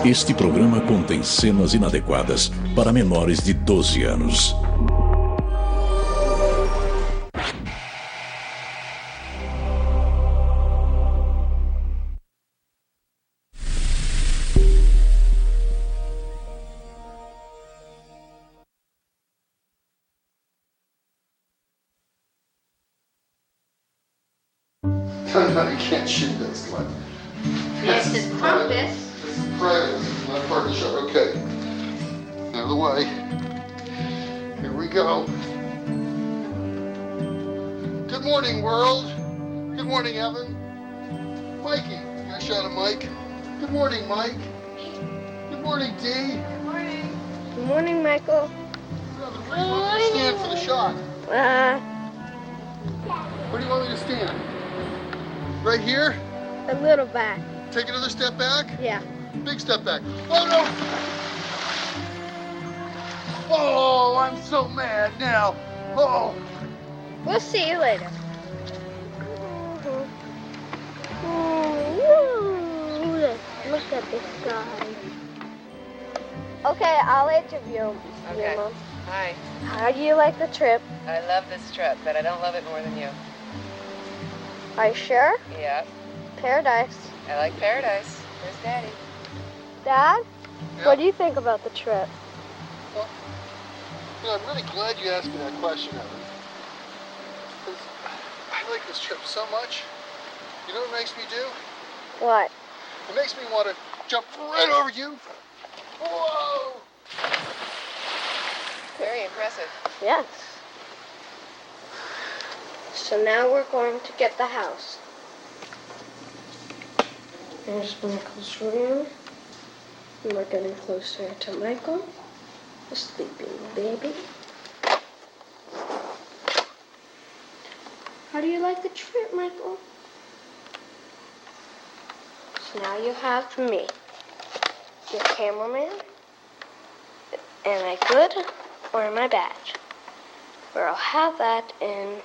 Este programa contém cenas inadequadas para menores de 12 anos. No, you can't shoot this. Come on. Yes, it's compass. This is private. It's not part of the show. Okay. Out of the way. Here we go. Good morning, world. Good morning, Evan. Mikey. You got a shot of Mike? Good morning, Mike. Good morning, Dee. Good morning. Good morning, Michael. Where do you want me to stand for the shot? Where do you want me to stand? Right here? A little back. Take another step back? Yeah. Big step back. Oh, no! Oh, I'm so mad now. Oh. We'll see you later. Look at this guy. Okay, I'll interview him. Okay. Hi. How do you like the trip? I love this trip, but I don't love it more than you. Are you sure? Yeah. Paradise. I like paradise. Where's Daddy? Dad? Yeah? What do you think about the trip? Well, you know, I'm really glad you asked me that question, Evan. Because I like this trip so much. You know what it makes me do? What? It makes me want to jump right over you. Whoa! Very impressive. Yes. So now we're going to get the house. There's Michael's room. And we're getting closer to Michael, the sleeping baby. How do you like the trip, Michael? So now you have me, your cameraman. Am I good or am I bad? Where I'll have that in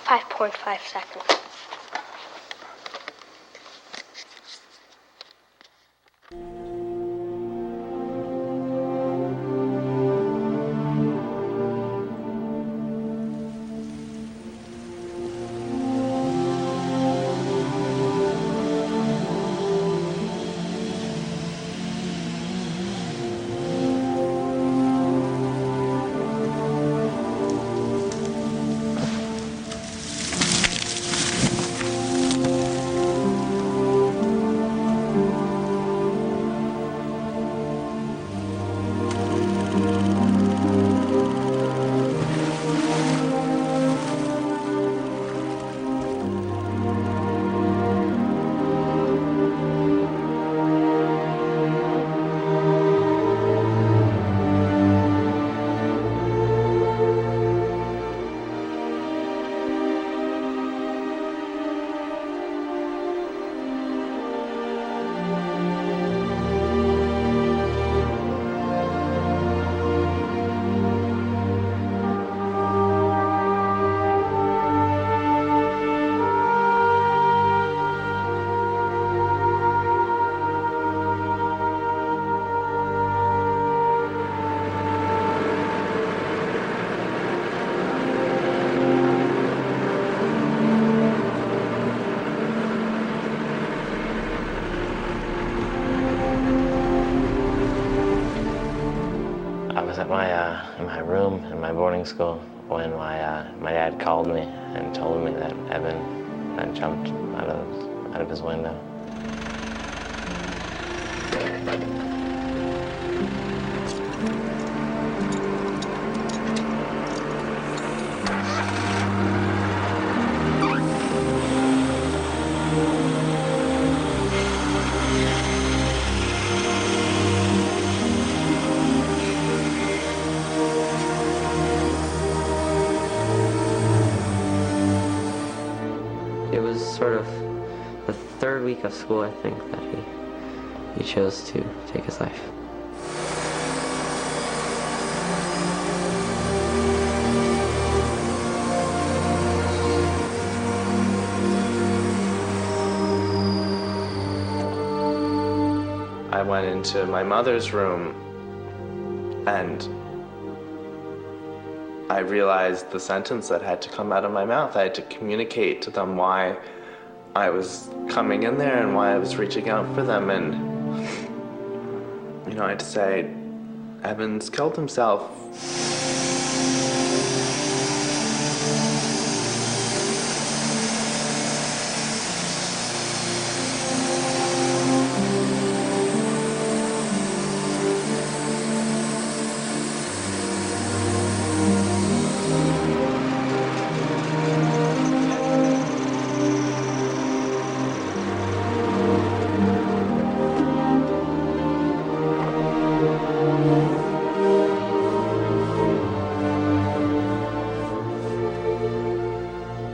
5.5 seconds. In my room in my boarding school when my dad called me and told me that Evan had jumped out of his window. It was sort of the third week of school, I think, that he chose to take his life. I went into my mother's room and I realized the sentence that had to come out of my mouth. I had to communicate to them why I was coming in there and why I was reaching out for them. And, you know, I had to say, Evan's killed himself.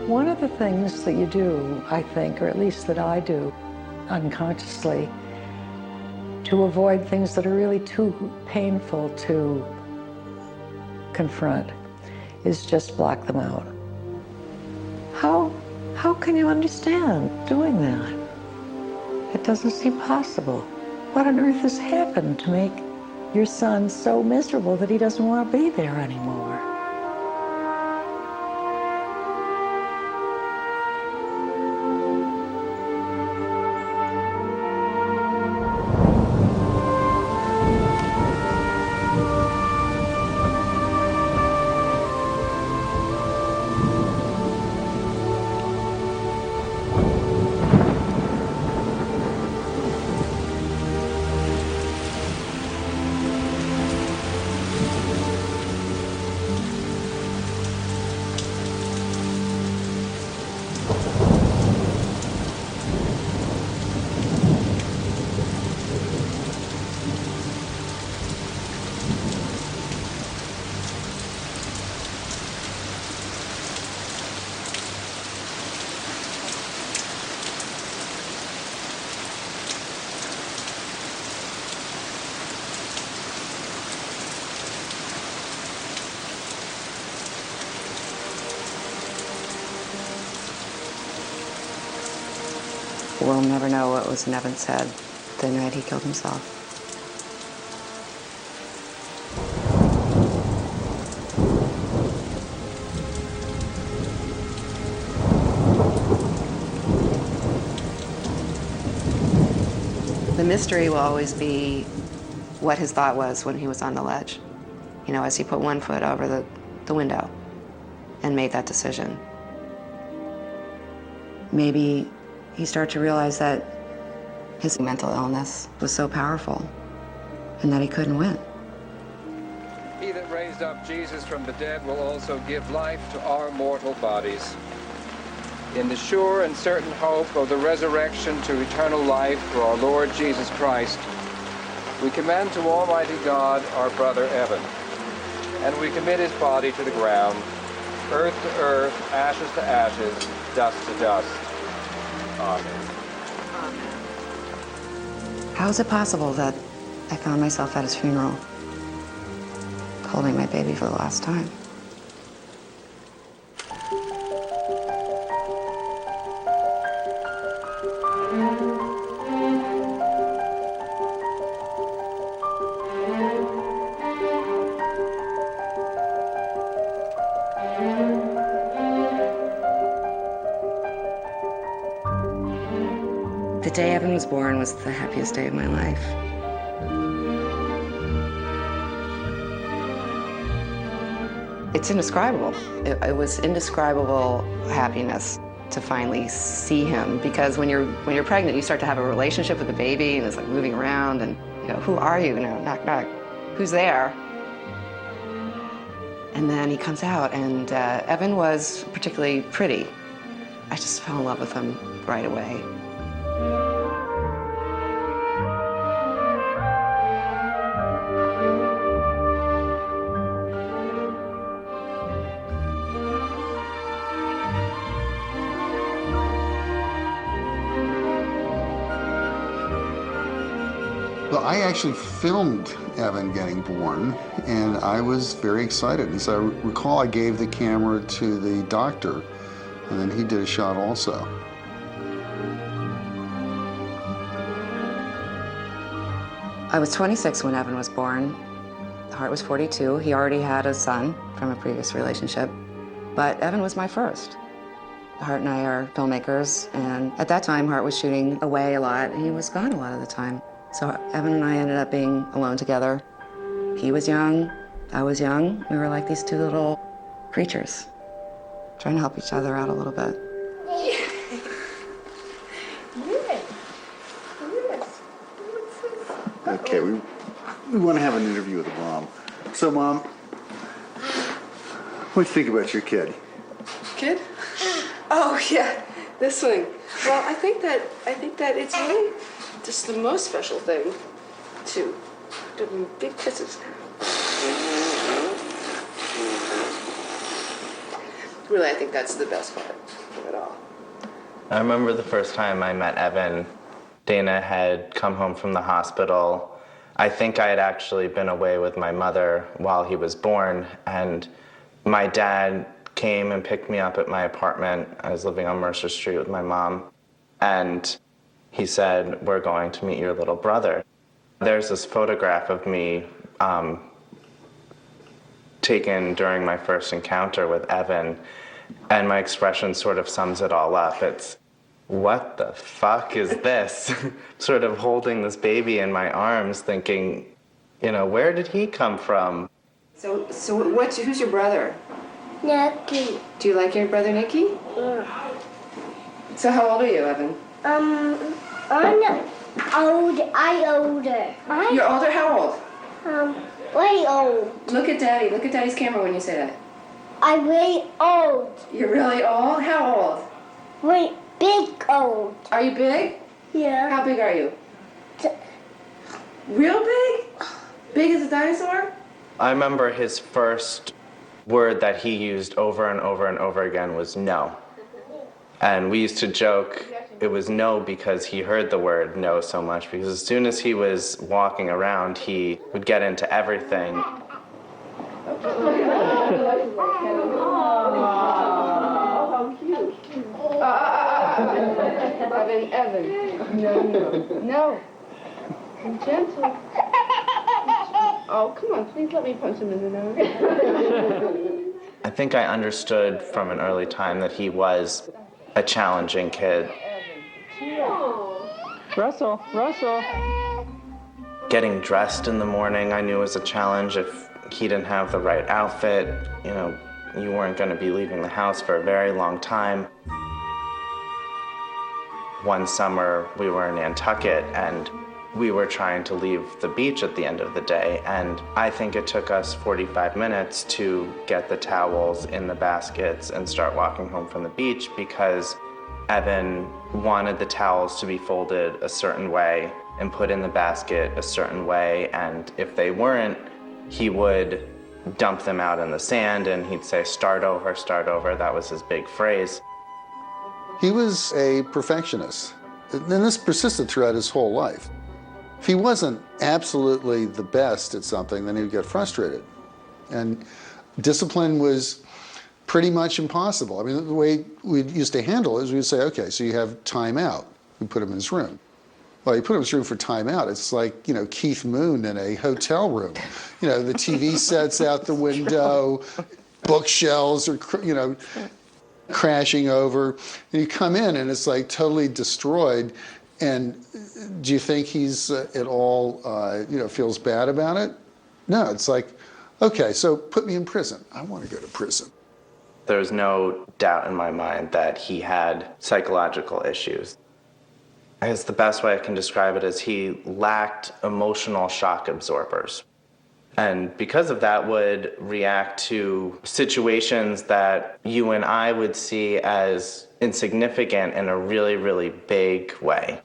One of the things that you do, I think, or at least that I do unconsciously, to avoid things that are really too painful to confront, is just block them out. How can you understand doing that? It doesn't seem possible. What on earth has happened to make your son so miserable that he doesn't want to be there anymore? We'll never know what was in Evan's head the night he killed himself. The mystery will always be what his thought was when he was on the ledge. You know, as he put one foot over the window and made that decision. Maybe he started to realize that his mental illness was so powerful and that he couldn't win. He that raised up Jesus from the dead will also give life to our mortal bodies. In the sure and certain hope of the resurrection to eternal life through our Lord Jesus Christ, we commend to Almighty God our brother Evan, and we commit his body to the ground, earth to earth, ashes to ashes, dust to dust. Amen. How is it possible that I found myself at his funeral, holding my baby for the last time? The day Evan was born was the happiest day of my life. It's indescribable. It was indescribable happiness to finally see him, because when you're pregnant, you start to have a relationship with the baby, and it's like moving around, and you know, who are you? You know, knock, knock, who's there? And then he comes out, and Evan was particularly pretty. I just fell in love with him right away. Well, I actually filmed Evan getting born, and I was very excited. As I recall, I gave the camera to the doctor, and then he did a shot also. I was 26 when Evan was born. Hart was 42. He already had a son from a previous relationship, but Evan was my first. Hart and I are filmmakers, and at that time, Hart was shooting away a lot. He was gone a lot of the time. So Evan and I ended up being alone together. He was young, I was young. We were like these two little creatures, trying to help each other out a little bit. Okay, we want to have an interview with the mom. So, Mom, what do you think about your kid? Kid? Oh yeah, this one. Well, I think that it's really just the most special thing to give him big kisses. Really, I think that's the best part of it all. I remember the first time I met Evan. Dana had come home from the hospital. I think I had actually been away with my mother while he was born, and my dad came and picked me up at my apartment. I was living on Mercer Street with my mom, and he said, "We're going to meet your little brother." There's this photograph of me taken during my first encounter with Evan, and my expression sort of sums it all up. It's, what the fuck is this? Sort of holding this baby in my arms thinking, you know, where did he come from? So who's your brother? Nicky. Do you like your brother Nicky? Yeah. So how old are you, Evan? I'm old. Older. You're older? How old? Way old. Look at Daddy. Look at Daddy's camera when you say that. I'm way old. You're really old? How old? Way big old. Are you big? Yeah. How big are you? Real big? Big as a dinosaur? I remember his first word that he used over and over and over again was no. And we used to joke it was no because he heard the word no so much, because as soon as he was walking around, he would get into everything. Evan. No. Gentle. Oh, come on, please let me punch him in the nose. I think I understood from an early time that he was a challenging kid. Russell. Getting dressed in the morning I knew was a challenge. If he didn't have the right outfit, you know, you weren't going to be leaving the house for a very long time. One summer we were in Nantucket and we were trying to leave the beach at the end of the day, and I think it took us 45 minutes to get the towels in the baskets and start walking home from the beach because Evan wanted the towels to be folded a certain way and put in the basket a certain way, and if they weren't, he would dump them out in the sand and he'd say, start over. That was his big phrase. He was a perfectionist, and this persisted throughout his whole life. If he wasn't absolutely the best at something, then he would get frustrated. And discipline was pretty much impossible. I mean, the way we used to handle it is we'd say, okay, so you have time out. We put him in his room. Well, you put him in his room for time out. It's like, you know, Keith Moon in a hotel room. You know, the TV sets out the window, bookshelves are, you know, crashing over. And you come in and it's like totally destroyed. And do you think he's at all, you know, feels bad about it? No, it's like, okay, so put me in prison. I want to go to prison. There's no doubt in my mind that he had psychological issues. I guess the best way I can describe it is he lacked emotional shock absorbers. And because of that would react to situations that you and I would see as insignificant in a really, really big way.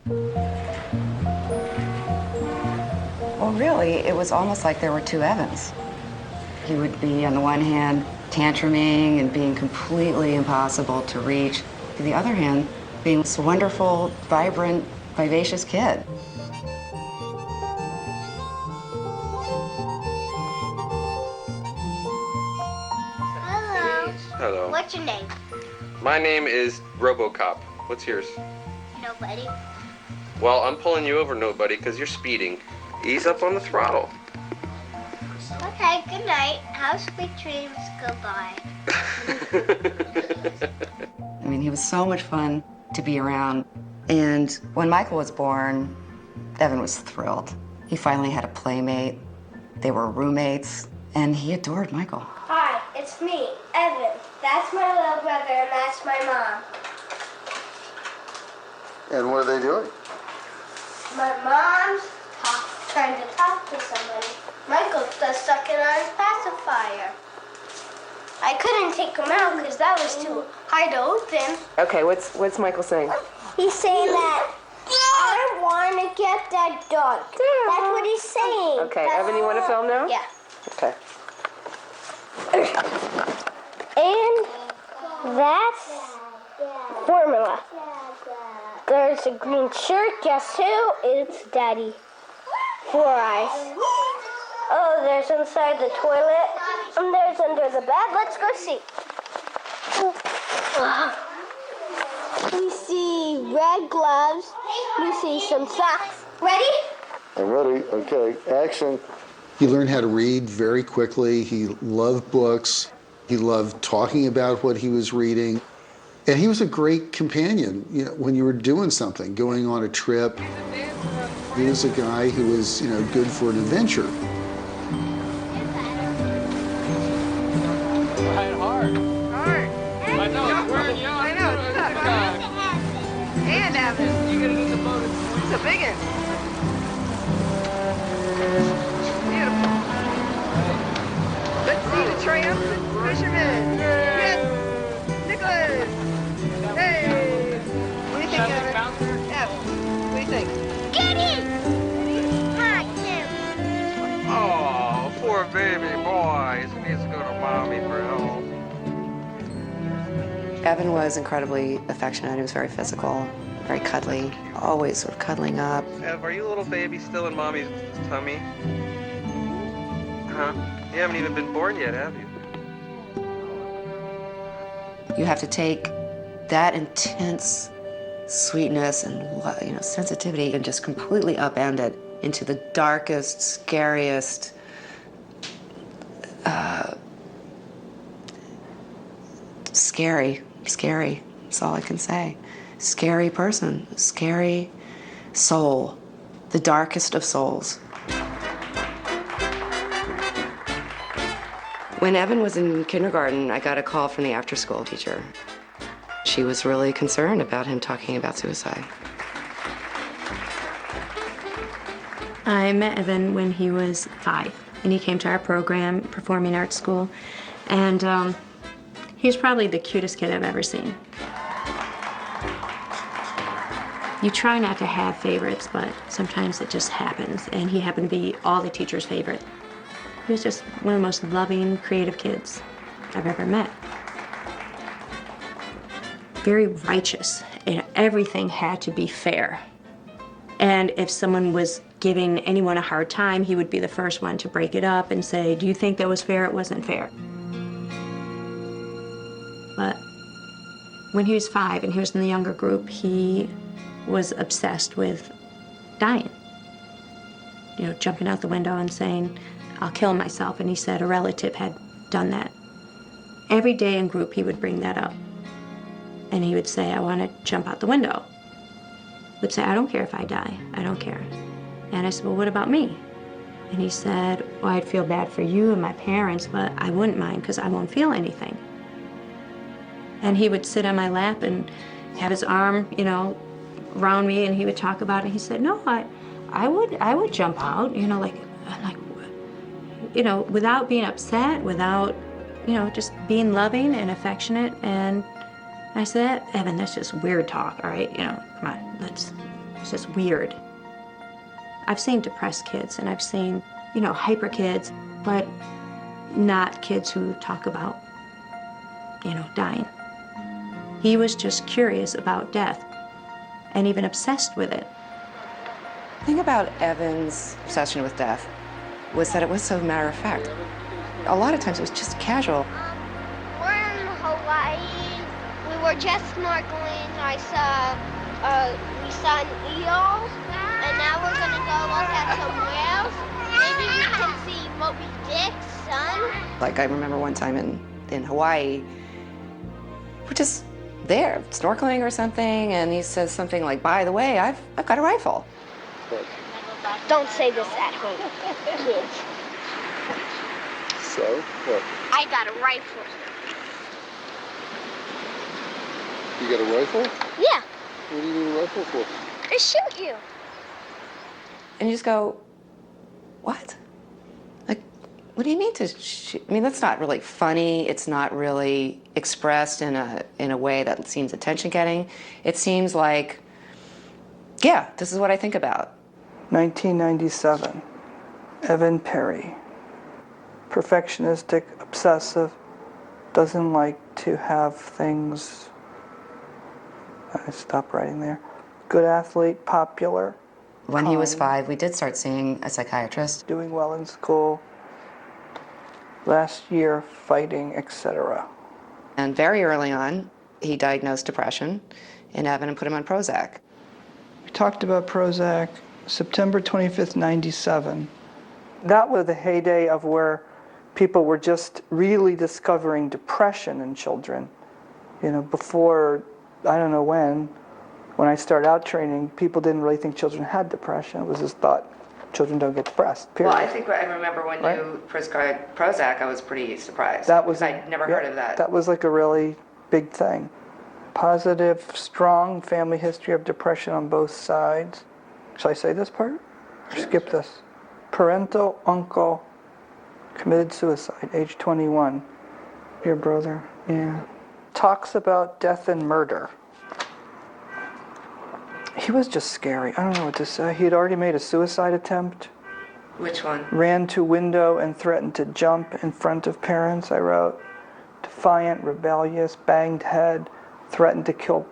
Well, really, it was almost like there were two Evans. He would be, on the one hand, tantruming and being completely impossible to reach. On the other hand, being this wonderful, vibrant, vivacious kid. Hello. What's your name? My name is RoboCop. What's yours? Nobody. Well, I'm pulling you over, nobody, because you're speeding. ease up on the throttle. Okay, good night. Have sweet dreams. Goodbye. I mean, he was so much fun to be around. And when Michael was born, Evan was thrilled. He finally had a playmate. They were roommates, and he adored Michael. Hi, it's me, Evan. That's my little brother, and that's my mom. And what are they doing? My mom's trying to talk to somebody. Michael's just stuck in our pacifier. I couldn't take him out because that was too hard to open. Okay, what's Michael saying? He's saying that I want to get that dog. That's what he's saying. Okay, Evan, you want to film now? Yeah. Okay. And that's formula. There's a green shirt. Guess who? It's Daddy. 4 eyes. Oh, there's inside the toilet. And there's under the bed. Let's go see. We see red gloves. We see some socks. Ready? I'm ready. Okay, action. He learned how to read very quickly. He loved books. He loved talking about what he was reading. And he was a great companion, you know, when you were doing something, going on a trip. He was a guy who was, you know, good for an adventure. Trying hard. Hard. I know, we're young. I know, it's tough. And Evan. You get it in the boat. It's a big one. Beautiful. Let's see the triumphant fisherman. Yes. Nicholas. Hey. What do you think, Evan? Evan, what do you think? Get it! Hi, Tim. Oh, poor baby boy. He needs to go to mommy for help. Evan was incredibly affectionate. He was very physical, very cuddly, always sort of cuddling up. Ev, are you a little baby still in mommy's tummy? Huh? You haven't even been born yet, have you? You have to take that intense sweetness and, you know, sensitivity and just completely upend it into the darkest, scariest, scary, that's all I can say. Scary person, scary soul, the darkest of souls. When Evan was in kindergarten, I got a call from the after-school teacher. She was really concerned about him talking about suicide. I met Evan when he was 5, and he came to our program, Performing Arts School, and he was probably the cutest kid I've ever seen. You try not to have favorites, but sometimes it just happens, and he happened to be all the teachers' favorite. He was just one of the most loving, creative kids I've ever met. Very righteous, and everything had to be fair. And if someone was giving anyone a hard time, he would be the first one to break it up and say, do you think that was fair? It wasn't fair. But when he was 5 and he was in the younger group, he was obsessed with dying. You know, jumping out the window and saying, I'll kill myself. And he said a relative had done that. Every day in group, he would bring that up. And he would say, I want to jump out the window. Would say, I don't care if I die. I don't care. And I said, well, what about me? And he said, well, I'd feel bad for you and my parents, but I wouldn't mind because I won't feel anything. And he would sit on my lap and have his arm, you know, around me, and he would talk about it. He said, no, I would jump out, you know, like, you know, without being upset, without, you know, just being loving and affectionate. And I said, Evan, that's just weird talk, all right? You know, come on, it's just weird. I've seen depressed kids, and I've seen, you know, hyper kids, but not kids who talk about, you know, dying. He was just curious about death and even obsessed with it. The thing about Evan's obsession with death was that it was so matter of fact. A lot of times it was just casual. We're in Hawaii. We were just snorkeling. We saw an eel, and now we're we're gonna go look at some whales. Maybe we can see Moby Dick's son. Like, I remember one time in Hawaii, we're just there, snorkeling or something, and he says something like, by the way, I've got a rifle. Don't say this at home, kids. So, what? I got a rifle. You got a rifle? Yeah, What do you need a rifle for? to shoot you. And you just go, what? Like, what do you mean to shoot? I mean, that's not really funny. It's not really expressed in a way that seems attention-getting. It seems like, yeah, this is what I think about. 1997, Evan Perry. Perfectionistic, obsessive, doesn't like to have things. I stopped writing there. Good athlete, popular. When he was 5, we did start seeing a psychiatrist. Doing well in school. Last year, fighting, etc. And very early on, he diagnosed depression in Evan and put him on Prozac. We talked about Prozac, September 25th, 97. That was the heyday of where people were just really discovering depression in children. You know, before, I don't know when I started out training, people didn't really think children had depression. It was just thought children don't get depressed, period. Well, I think I remember when you prescribed Prozac, I was pretty surprised. That was, I'd never heard of that. That was like a really big thing. Positive, strong family history of depression on both sides. Shall I say this part? Or skip this? Parental uncle committed suicide, age 21. Your brother, yeah. Talks about death and murder. He was just scary. I don't know what to say. He had already made a suicide attempt. Which one? Ran to window and threatened to jump in front of parents, I wrote. Defiant, rebellious, banged head, threatened to kill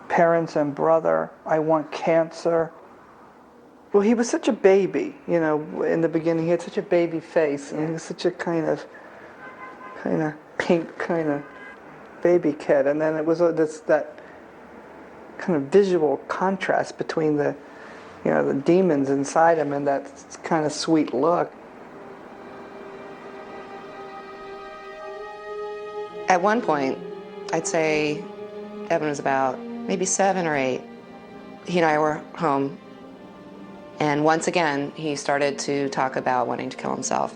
parents and brother. I want cancer. Well, he was such a baby, you know, in the beginning. He had such a baby face, and he was such a kind of pink kind of baby kid. And then it was that kind of visual contrast between the demons inside him and that kind of sweet look. At one point, I'd say Evan was about maybe 7 or 8. He and I were home, and once again, he started to talk about wanting to kill himself.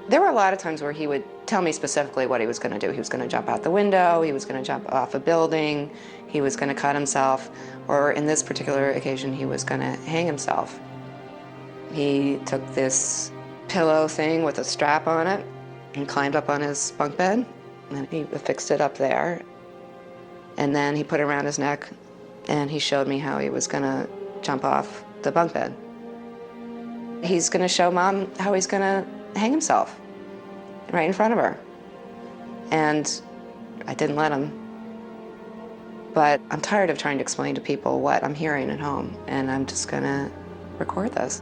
There were a lot of times where he would tell me specifically what he was going to do. He was going to jump out the window, he was going to jump off a building, he was going to cut himself, or in this particular occasion, he was going to hang himself. He took this pillow thing with a strap on it and climbed up on his bunk bed, and he affixed it up there. And then he put it around his neck, and he showed me how he was going to jump off the bunk bed. He's going to show Mom how he's going to hang himself right in front of her. And I didn't let him. But I'm tired of trying to explain to people what I'm hearing at home, and I'm just going to record this.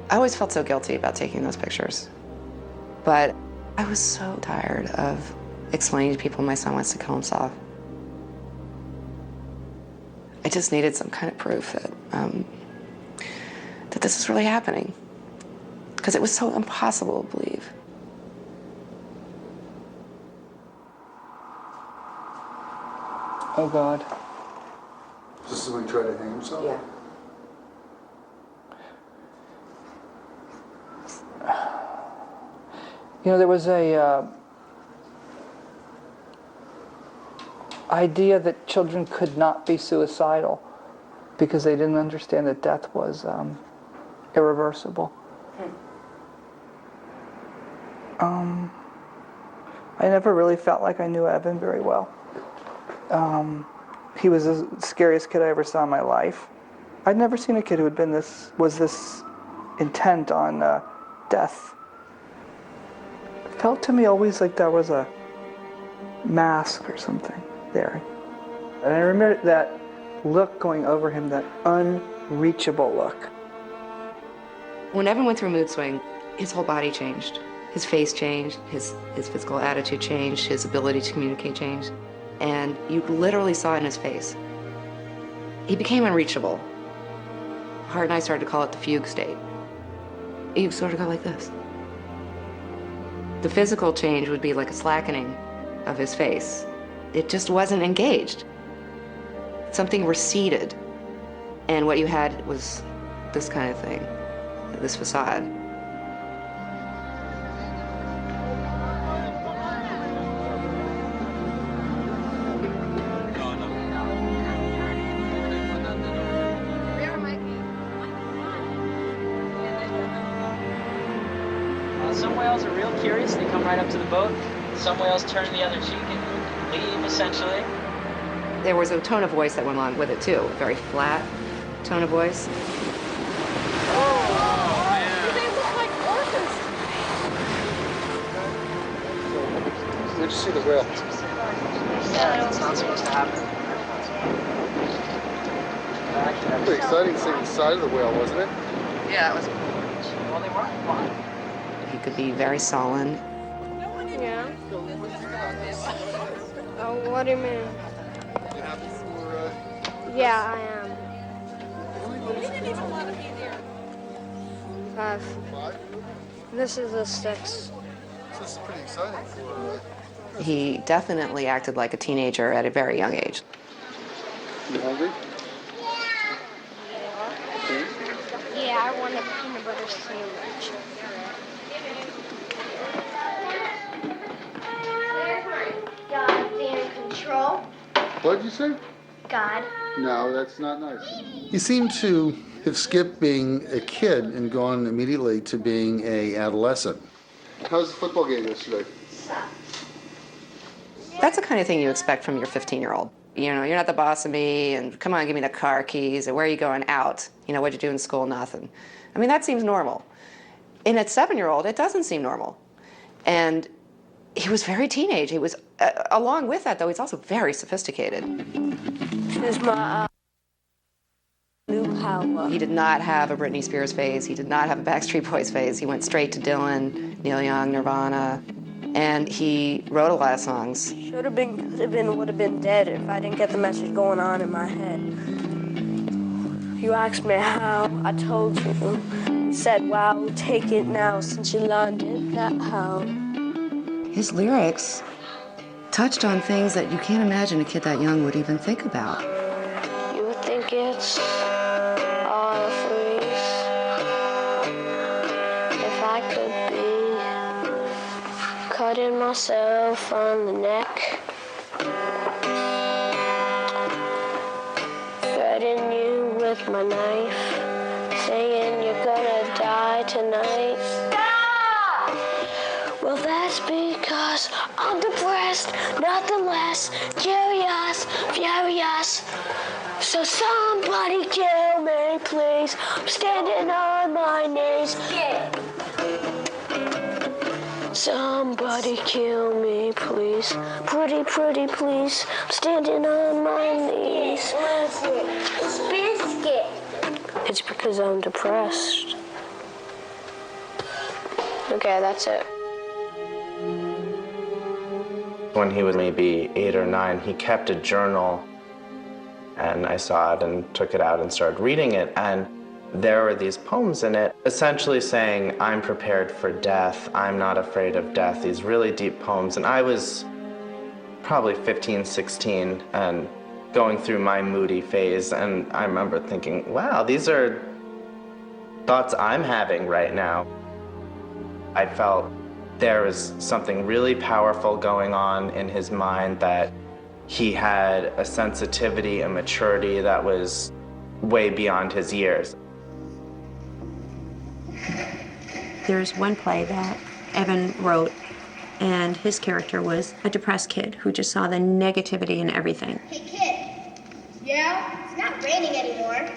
I always felt so guilty about taking those pictures. But I was so tired of explaining to people my son wants to kill himself. I just needed some kind of proof that this is really happening, because it was so impossible to believe. Oh, God. This is when he tried to hang himself? Yeah. You know, there was a idea that children could not be suicidal because they didn't understand that death was irreversible. I never really felt like I knew Evan very well. He was the scariest kid I ever saw in my life. I'd never seen a kid who was this intent on death. It felt to me always like there was a mask or something there. And I remember that look going over him, that unreachable look. When Evan went through a mood swing, his whole body changed. His face changed, his physical attitude changed, his ability to communicate changed. And you literally saw it in his face. he became unreachable. Hart and I started to call it the fugue state. He sort of go like this. The physical change would be like a slackening of his face. It just wasn't engaged. Something receded, and what you had was this kind of thing, this facade. Some whales are real curious. They come right up to the boat. Some whales turn the other cheek and leave, essentially. There was a tone of voice that went along with it, too. A very flat tone of voice. Oh, man. They look like orcas. Where'd you see the whale? Yeah, it's not supposed to happen. Pretty exciting seeing the side of the whale, wasn't it? Yeah, it was. Well, they weren't fun. He could be very sullen. Yeah. Oh, what do you mean? You happy for, Yeah, I am. We didn't even want to be there. 5. 5? This is a 6. This is pretty exciting for, He definitely acted like a teenager at a very young age. You hungry? Yeah, I want a peanut butter sandwich. God's in control. What did you say? God. No, that's not nice. He seemed to have skipped being a kid and gone immediately to being an adolescent. How was the football game yesterday? That's the kind of thing you expect from your 15-year-old. You know, you're not the boss of me, and come on, give me the car keys, and where are you going out? You know, what'd you do in school? Nothing. I mean, that seems normal. In a 7-year-old, it doesn't seem normal. And he was very teenage. He was, along with that, though, he's also very sophisticated. Here's my new power. He did not have a Britney Spears phase. He did not have a Backstreet Boys phase. He went straight to Dylan, Neil Young, Nirvana, and he wrote a lot of songs. Should have been, could have been, would have been dead if I didn't get the message going on in my head. You asked me how, I told you. You said, wow, take it now since you learned it, not how. His lyrics touched on things that you can't imagine a kid that young would even think about. You would think it's all a freeze. If I could be cutting myself on the neck, threading you with my knife, saying you're gonna die tonight. Well, that's because I'm depressed, nothing less, furious. So somebody kill me, please. I'm standing on my knees. Somebody kill me, please. Pretty, please. I'm standing on my knees. It's biscuit. It's because I'm depressed. Okay, that's it. When he was maybe 8 or 9, he kept a journal, and I saw it and took it out and started reading it, and there were these poems in it essentially saying, I'm prepared for death, I'm not afraid of death, these really deep poems. And I was probably 15, 16 and going through my moody phase, and I remember thinking, wow, these are thoughts I'm having right now. I felt there was something really powerful going on in his mind, that he had a sensitivity, a maturity that was way beyond his years. There's one play that Evan wrote, and his character was a depressed kid who just saw the negativity in everything. Hey kid, yeah, it's not raining anymore.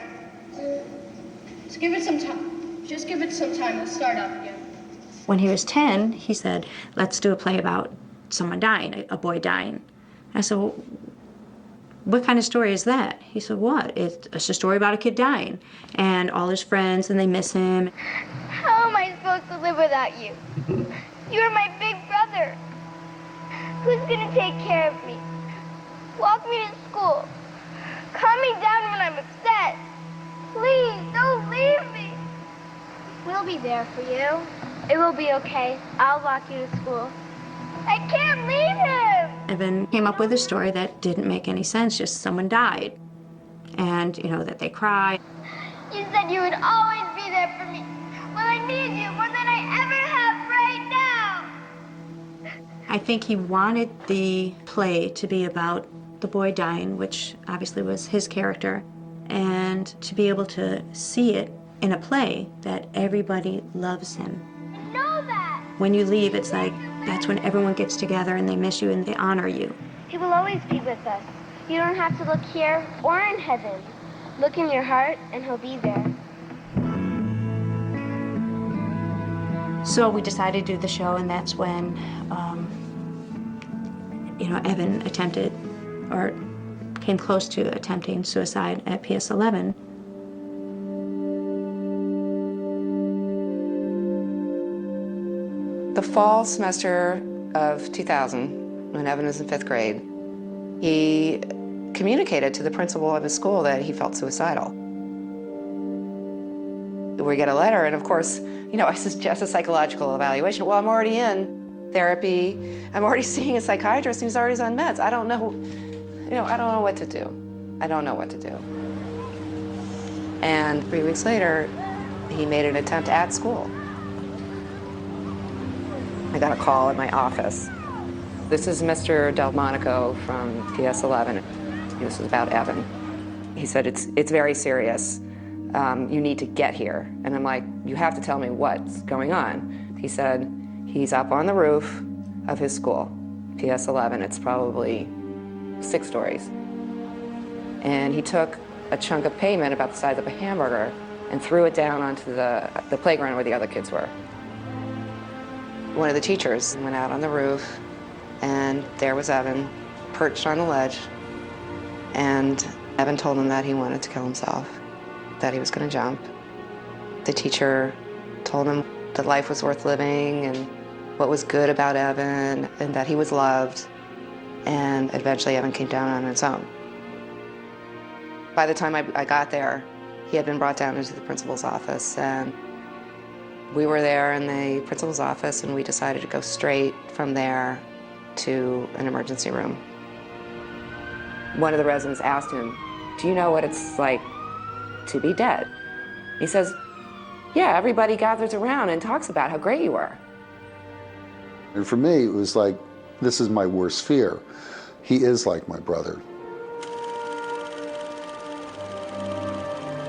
Just give it some time. Just give it some time. It'll start up again. When he was 10, he said, let's do a play about someone dying, a boy dying. I said, well, what kind of story is that? He said, what? It's a story about a kid dying and all his friends, and they miss him. How am I supposed to live without you? You're my big brother. Who's gonna take care of me? Walk me to school. Calm me down when I'm be there for you. It will be okay. I'll walk you to school. I can't leave him! Evan came up with a story that didn't make any sense, just someone died. And, you know, that they cry. You said you would always be there for me. Well, I need you more than I ever have right now. I think he wanted the play to be about the boy dying, which obviously was his character, and to be able to see it in a play that everybody loves him. I know that. When you leave, it's like, that's when everyone gets together and they miss you and they honor you. He will always be with us. You don't have to look here or in heaven. Look in your heart and he'll be there. So we decided to do the show, and that's when, you know, Evan attempted, or came close to attempting suicide at PS 11. The fall semester of 2000, when Evan was in 5th grade, he communicated to the principal of his school that he felt suicidal. We get a letter, and of course, you know, I suggest a psychological evaluation. Well, I'm already in therapy. I'm already seeing a psychiatrist who's already on meds. I don't know, you know, I don't know what to do. I don't know what to do. And 3 weeks later, he made an attempt at school. I got a call at my office. This is Mr. Delmonico from PS11. This was about Evan. He said, it's very serious. You need to get here. And I'm like, you have to tell me what's going on. He said, he's up on the roof of his school, PS11. It's probably 6 stories. And he took a chunk of pavement about the size of a hamburger and threw it down onto the playground where the other kids were. One of the teachers went out on the roof, and there was Evan, perched on the ledge, and Evan told him that he wanted to kill himself, that he was going to jump. The teacher told him that life was worth living and what was good about Evan, and that he was loved, and eventually Evan came down on his own. By the time I got there, he had been brought down into the principal's office, and we were there in the principal's office, and we decided to go straight from there to an emergency room. One of the residents asked him, do you know what it's like to be dead? He says, yeah, everybody gathers around and talks about how great you were. And for me, it was like, this is my worst fear. He is like my brother.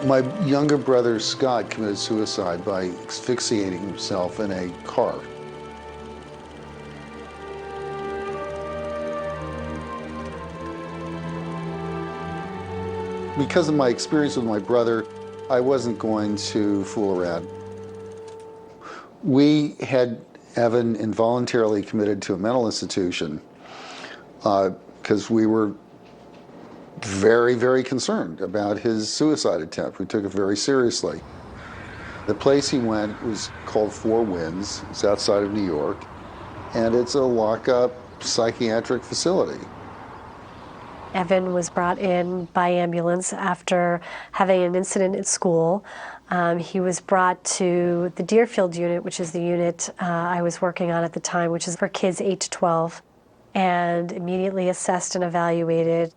My younger brother, Scott, committed suicide by asphyxiating himself in a car. Because of my experience with my brother, I wasn't going to fool around. We had Evan involuntarily committed to a mental institution because we were very, very concerned about his suicide attempt. We took it very seriously. The place he went was called Four Winds. It's outside of New York, and it's a lock-up psychiatric facility. Evan was brought in by ambulance after having an incident at school. He was brought to the Deerfield unit, which is the unit I was working on at the time, which is for kids 8 to 12, and immediately assessed and evaluated.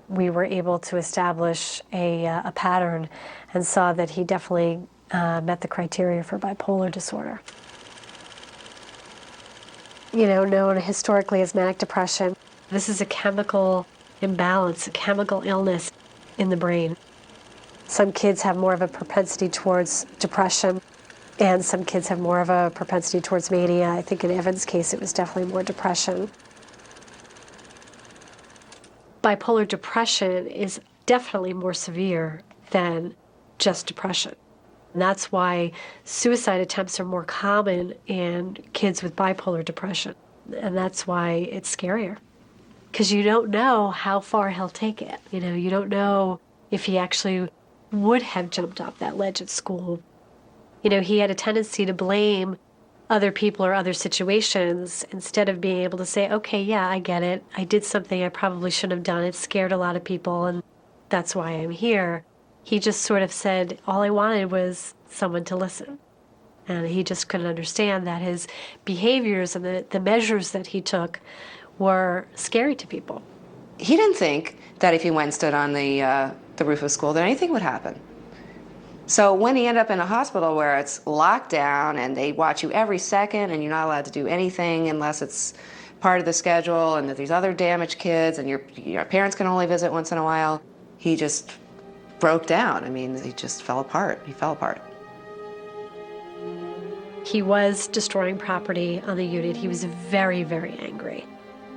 We were able to establish a pattern and saw that he definitely met the criteria for bipolar disorder. You know, known historically as manic depression. This is a chemical imbalance, a chemical illness in the brain. Some kids have more of a propensity towards depression, and some kids have more of a propensity towards mania. I think in Evan's case, it was definitely more depression. Bipolar depression is definitely more severe than just depression. And that's why suicide attempts are more common in kids with bipolar depression. And that's why it's scarier. Because you don't know how far he'll take it. You know, you don't know if he actually would have jumped off that ledge at school. You know, he had a tendency to blame other people or other situations instead of being able to say, okay, yeah, I get it. I did something I probably shouldn't have done. It scared a lot of people, and that's why I'm here. He just sort of said, all I wanted was someone to listen. And he just couldn't understand that his behaviors and the measures that he took were scary to people. He didn't think that if he went and stood on the roof of school that anything would happen. So when he ended up in a hospital where it's locked down and they watch you every second and you're not allowed to do anything unless it's part of the schedule, and that there's other damaged kids and your parents can only visit once in a while, he just broke down. I mean, he just fell apart. He fell apart. He was destroying property on the unit. He was very, very angry.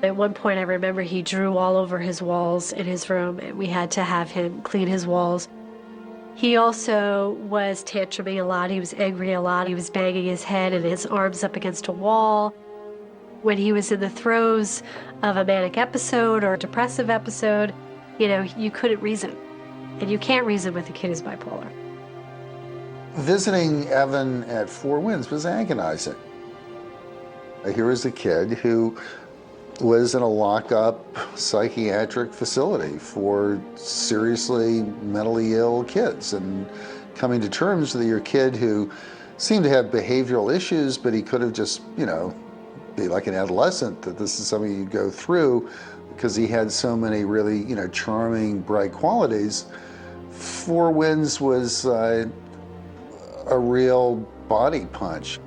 At one point, I remember he drew all over his walls in his room, and we had to have him clean his walls. He also was tantruming a lot. He was angry a lot. He was banging his head and his arms up against a wall. When he was in the throes of a manic episode or a depressive episode, you couldn't reason. And you can't reason with a kid who's bipolar. Visiting Evan at Four Winds was agonizing. Here was a kid who was in a lock-up psychiatric facility for seriously mentally ill kids, and coming to terms with your kid who seemed to have behavioral issues, but he could have just, be like an adolescent, that this is something you go through because he had so many really, charming, bright qualities. Four Winds was a real body punch.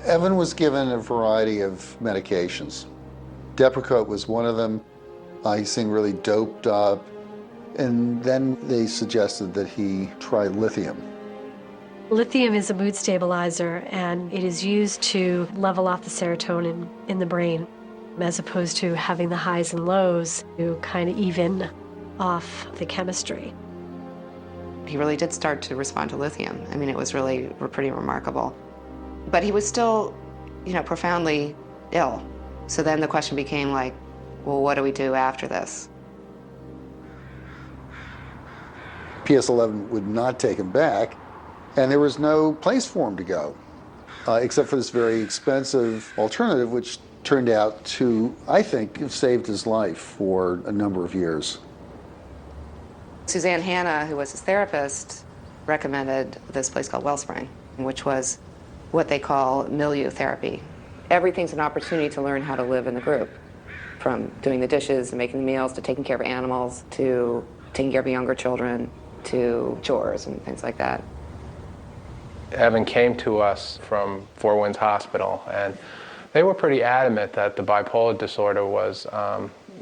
Evan was given a variety of medications. Depakote was one of them. He seemed really doped up. And then they suggested that he try lithium. Lithium is a mood stabilizer, and it is used to level off the serotonin in the brain, as opposed to having the highs and lows to kind of even off the chemistry. He really did start to respond to lithium. I mean, it was really pretty remarkable. But he was still, profoundly ill. So then the question became like, well, what do we do after this? PS11 would not take him back, and there was no place for him to go, except for this very expensive alternative, which turned out to, I think, have saved his life for a number of years. Suzanne Hanna, who was his therapist, recommended this place called Wellspring, which was what they call milieu therapy. Everything's an opportunity to learn how to live in the group, from doing the dishes and making the meals to taking care of animals to taking care of younger children to chores and things like that. Evan came to us from Four Winds Hospital, and they were pretty adamant that the bipolar disorder was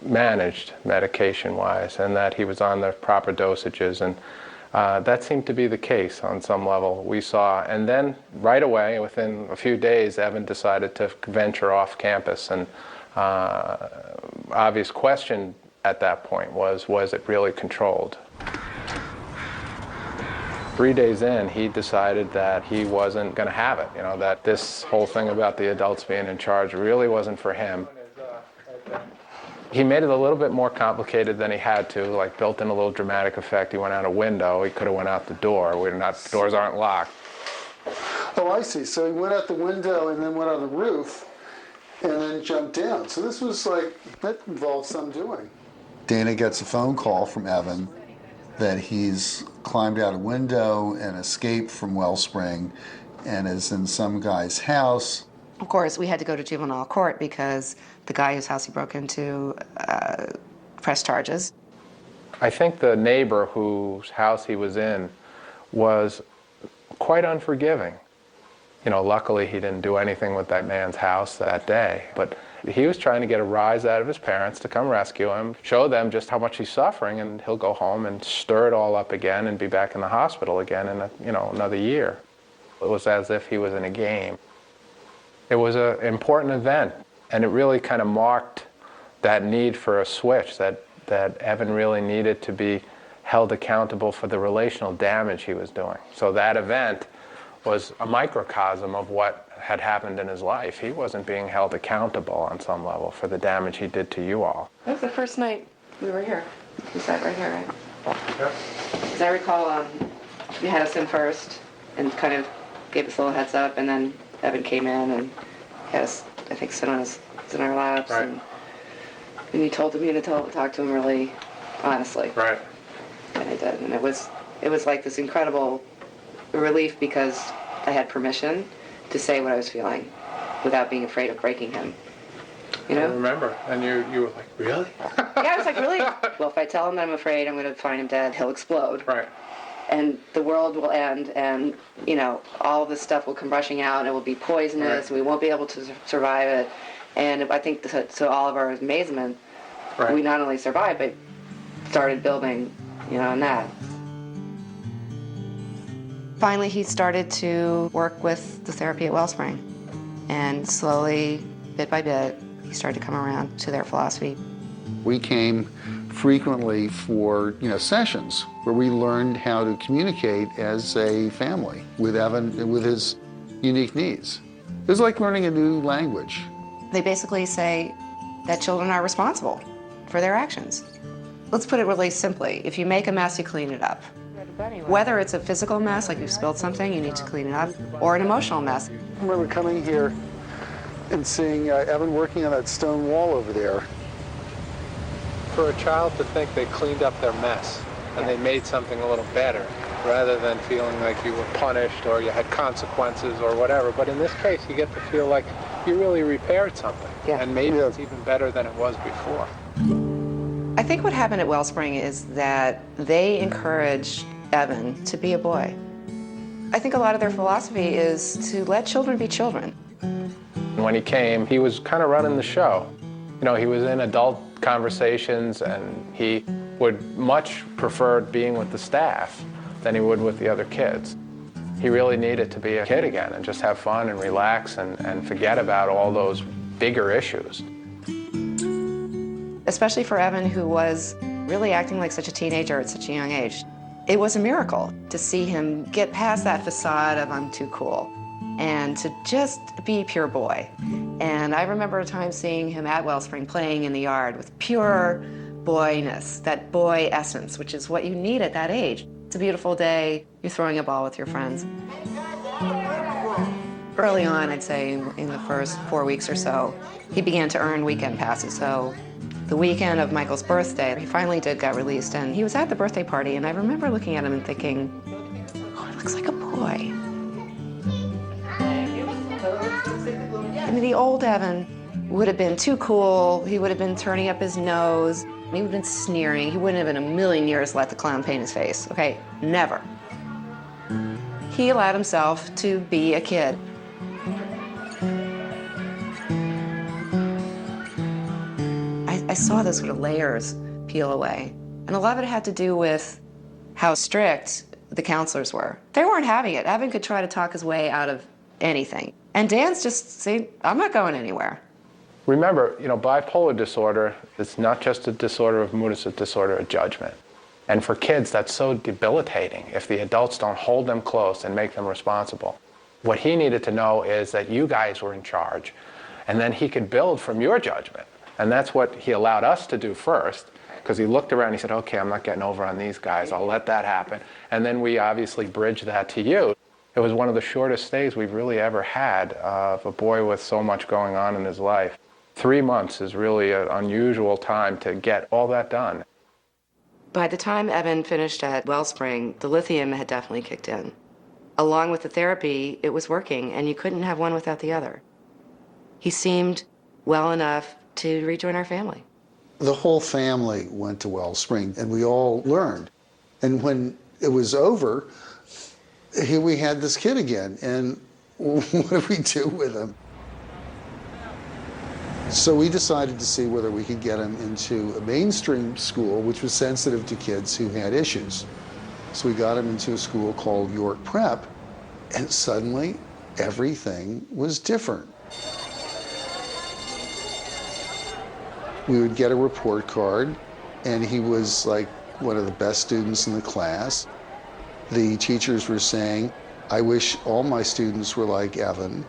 managed medication-wise and that he was on the proper dosages, and that seemed to be the case on some level we saw. And then right away, within a few days, Evan decided to venture off campus, and obvious question at that point was it really controlled? 3 days in, he decided that he wasn't going to have it, that this whole thing about the adults being in charge really wasn't for him. He made it a little bit more complicated than he had to, like built in a little dramatic effect. He went out a window. He could have went out the door. Doors aren't locked. Oh, I see. So he went out the window and then went on the roof and then jumped down. So this was that involved some doing. Dana gets a phone call from Evan that he's climbed out a window and escaped from Wellspring and is in some guy's house. Of course, we had to go to juvenile court because the guy whose house he broke into pressed charges. I think the neighbor whose house he was in was quite unforgiving. Luckily he didn't do anything with that man's house that day, but he was trying to get a rise out of his parents to come rescue him, show them just how much he's suffering, and he'll go home and stir it all up again and be back in the hospital again in another year. It was as if he was in a game. It was an important event, and it really kind of marked that need for a switch, that Evan really needed to be held accountable for the relational damage he was doing. So that event was a microcosm of what had happened in his life. He wasn't being held accountable on some level for the damage he did to you all. That was the first night we were here. We sat right here, right? Yep. As I recall, you had us in first and kind of gave us a little heads up, and then Evan came in and had us, I think, sit in our laps. Right. And you told me to talk to him really honestly. Right. And I did. And it was like this incredible relief because I had permission to say what I was feeling without being afraid of breaking him. You know? I remember. And you were like, really? Yeah, I was like, really? Well, if I tell him that I'm afraid I'm going to find him dead, he'll explode. Right. And the world will end, and, you know, all this stuff will come rushing out, and it will be poisonous, and we won't be able to survive it. And I think to all of our amazement, we not only survived, but started building, you know, on that. Finally, he started to work with the therapy at Wellspring. And slowly, bit by bit, he started to come around to their philosophy. We came frequently for, sessions where we learned how to communicate as a family with Evan, with his unique needs. It was like learning a new language. They basically say that children are responsible for their actions. Let's put it really simply. If you make a mess, you clean it up. Whether it's a physical mess, like you've spilled something, you need to clean it up, or an emotional mess. I remember coming here and seeing Evan working on that stone wall over there. For a child to think they cleaned up their mess and they made something a little better, rather than feeling like you were punished or you had consequences or whatever. But in this case, you get to feel like you really repaired something. And maybe it's even better than it was before. I think what happened at Wellspring is that they encouraged Evan to be a boy. I think a lot of their philosophy is to let children be children. When he came, he was kind of running the show. You know, he was in adult conversations, and he would much prefer being with the staff than he would with the other kids. He really needed to be a kid again and just have fun and relax and forget about all those bigger issues. Especially for Evan, who was really acting like such a teenager at such a young age. It was a miracle to see him get past that facade of I'm too cool and to just be pure boy. And I remember a time seeing him at Wellspring playing in the yard with pure boyness, that boy essence, which is what you need at that age. It's a beautiful day, you're throwing a ball with your friends. Early on, I'd say in the first 4 weeks or so, he began to earn weekend passes. So the weekend of Michael's birthday, he finally get released, and he was at the birthday party, and I remember looking at him and thinking, oh, he looks like a boy. I mean, the old Evan would have been too cool. He would have been turning up his nose. He would have been sneering. He wouldn't have in a million years let the clown paint his face. Okay, never. He allowed himself to be a kid. I saw those sort of layers peel away. And a lot of it had to do with how strict the counselors were. They weren't having it. Evan could try to talk his way out of anything. And Dan's just saying, I'm not going anywhere. Remember, bipolar disorder is not just a disorder of mood, it's a disorder of judgment. And for kids, that's so debilitating if the adults don't hold them close and make them responsible. What he needed to know is that you guys were in charge, and then he could build from your judgment. And that's what he allowed us to do first, because he looked around and he said, okay, I'm not getting over on these guys, I'll let that happen. And then we obviously bridged that to you. It was one of the shortest stays we've really ever had of a boy with so much going on in his life. 3 months is really an unusual time to get all that done. By the time Evan finished at Wellspring, the lithium had definitely kicked in. Along with the therapy, it was working, and you couldn't have one without the other. He seemed well enough to rejoin our family. The whole family went to Wellspring, and we all learned. And when it was over, here we had this kid again, and what do we do with him? So we decided to see whether we could get him into a mainstream school, which was sensitive to kids who had issues. So we got him into a school called York Prep, and suddenly everything was different. We would get a report card, and he was like one of the best students in the class. The teachers were saying, I wish all my students were like Evan.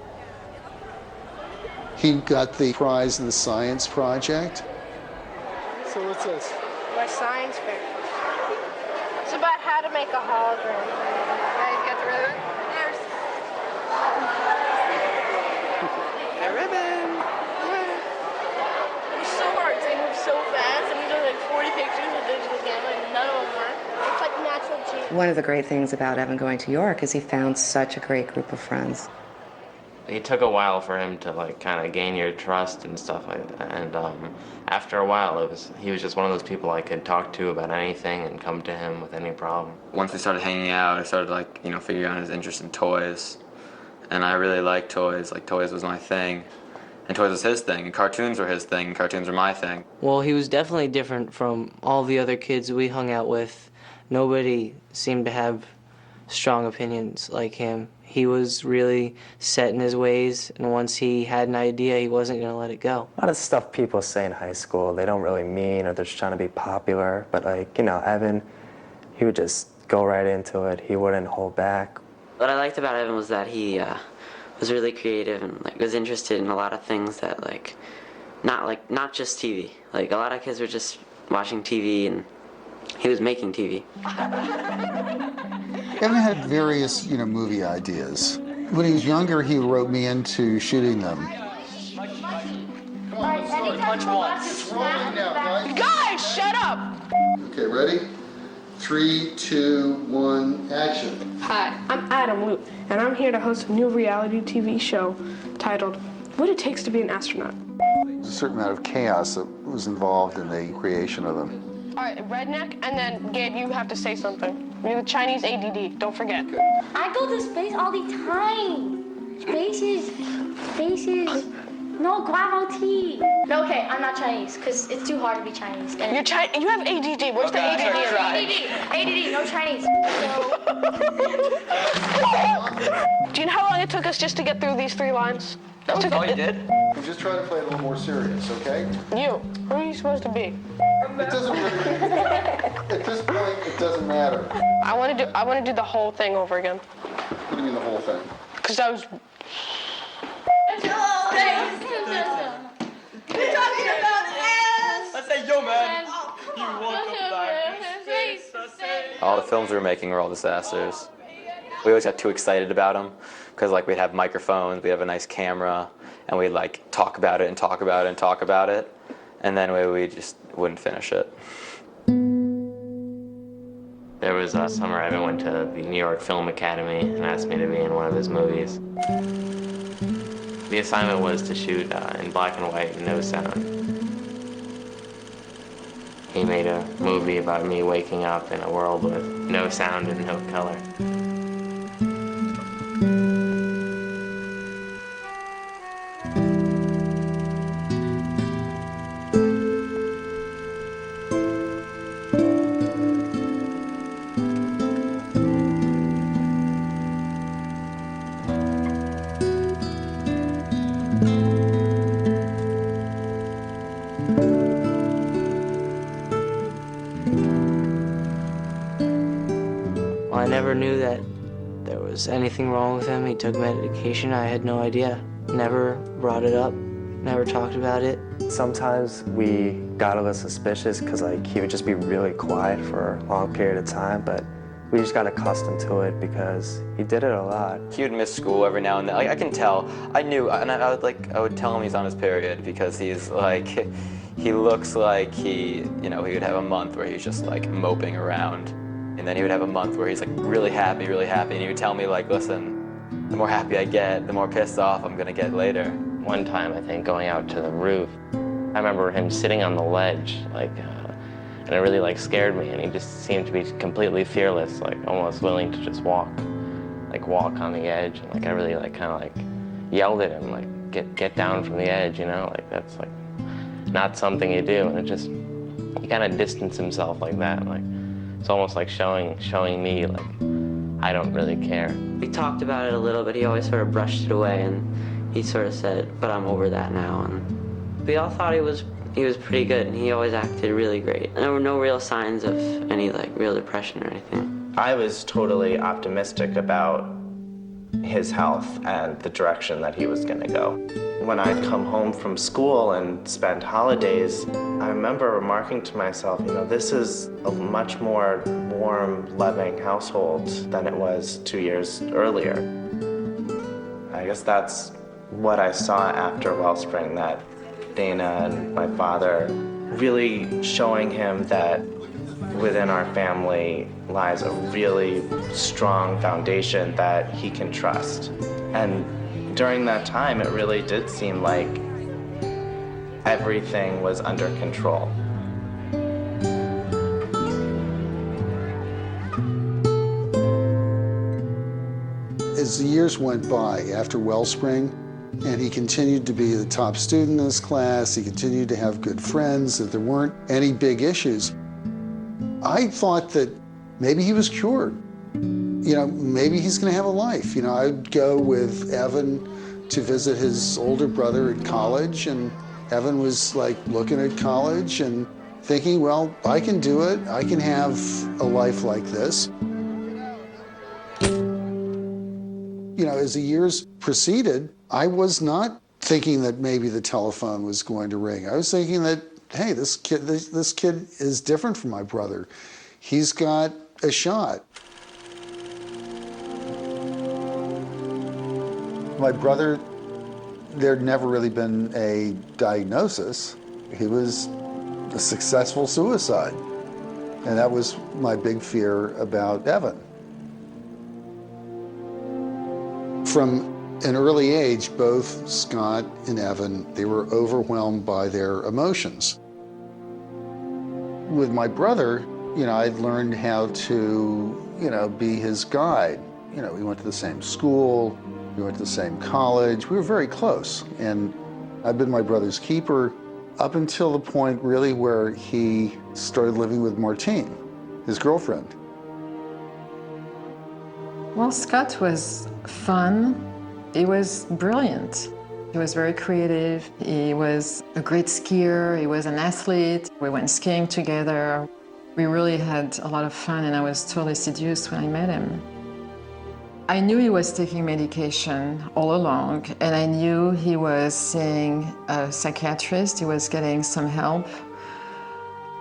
He got the prize in the science project. So what's this? My science fair. It's about how to make a hologram. Right, you got the ribbon? There's a ribbon. Yeah. It's so hard. They move so fast, and we do like 40 pictures with digital camera, and none of them work. It's like natural geometry. One of the great things about Evan going to York is he found such a great group of friends. It took a while for him to like kind of gain your trust and stuff like that. And after a while, he was just one of those people I could talk to about anything and come to him with any problem. Once we started hanging out, I started like, you know, figuring out his interest in toys. And I really liked toys. Like, toys was my thing. And toys was his thing, and cartoons were his thing, and cartoons were my thing. Well, he was definitely different from all the other kids we hung out with. Nobody seemed to have strong opinions like him. He was really set in his ways, and once he had an idea, he wasn't going to let it go. A lot of stuff people say in high school, they don't really mean, or they're just trying to be popular. But like, you know, Evan, he would just go right into it. He wouldn't hold back. What I liked about Evan was that he was really creative and like was interested in a lot of things that not just TV. Like a lot of kids were just watching TV, and he was making TV. Evan had various, you know, movie ideas. When he was younger, he wrote me into shooting them. Punch one. Guys, shut up! Okay, ready? 3, 2, 1, action. Hi, I'm Adam Luke, and I'm here to host a new reality TV show titled What It Takes to Be an Astronaut. There's a certain amount of chaos that was involved in the creation of them. All right, Redneck, and then Gabe, you have to say something. You're the Chinese ADD, don't forget. I go to space all the time. Spaces. No, gravity. No, okay, I'm not Chinese, because it's too hard to be Chinese. And You're Chinese. You have ADD. Where's the ADD? ADD, no Chinese. Do you know how long it took us just to get through these 3 lines? That was all you did? I'm just trying to play it a little more serious, okay? You. Who are you supposed to be? It doesn't really, at this point, it doesn't matter. I want to do the whole thing over again. What do you mean the whole thing? Because I was... You're talking about ass! I say, yo, man, you want to fly? All the films we were making were all disasters. We always got too excited about them because like we'd have microphones, we'd have a nice camera, and we'd like talk about it and talk about it and talk about it, and then we just wouldn't finish it. There was a summer Evan went to the New York Film Academy and asked me to be in one of his movies. The assignment was to shoot in black and white, no sound. He made a movie about me waking up in a world with no sound and no color. I never knew that there was anything wrong with him. He took medication. I had no idea. Never brought it up. Never talked about it. Sometimes we got a little suspicious because like he would just be really quiet for a long period of time, but we just got accustomed to it because he did it a lot. He would miss school every now and then. Like, I can tell. I knew, and I would tell him he's on his period because he's like, he looks like he would have a month where he's just like moping around, and then he would have a month where he's like really happy, and he would tell me like, listen, the more happy I get, the more pissed off I'm gonna get later. One time, I think, going out to the roof, I remember him sitting on the ledge, and it really scared me, and he just seemed to be completely fearless, almost willing to just walk on the edge, and I really yelled at him, get down from the edge, that's not something you do, and he kind of distanced himself like that, it's almost like showing me I don't really care. We talked about it a little, but he always sort of brushed it away, and he sort of said, but I'm over that now, and we all thought he was pretty good, and he always acted really great. There were no real signs of any real depression or anything. I was totally optimistic about his health and the direction that he was gonna go. When I'd come home from school and spend holidays, I remember remarking to myself, this is a much more warm, loving household than it was 2 years earlier. I guess that's what I saw after Wellspring, that Dana and my father really showing him that within our family lies a really strong foundation that he can trust. And during that time, it really did seem like everything was under control. As the years went by after Wellspring, and he continued to be the top student in his class, he continued to have good friends, that there weren't any big issues, I thought that maybe he was cured. You know, maybe he's gonna have a life. You know, I'd go with Evan to visit his older brother at college, and Evan was like looking at college and thinking, well, I can do it. I can have a life like this. You know, as the years proceeded, I was not thinking that maybe the telephone was going to ring. I was thinking that, hey, this kid is different from my brother. He's got a shot. My brother, there'd never really been a diagnosis. He was a successful suicide. And that was my big fear about Evan. From an early age, both Scott and Evan, they were overwhelmed by their emotions. With my brother, you know, I'd learned how to, you know, be his guide. You know, we went to the same school, we went to the same college, we were very close. And I've been my brother's keeper up until the point really where he started living with Martine, his girlfriend. Well, Scott was fun. He was brilliant. He was very creative. He was a great skier. He was an athlete. We went skiing together. We really had a lot of fun, and I was totally seduced when I met him. I knew he was taking medication all along, and I knew he was seeing a psychiatrist. He was getting some help.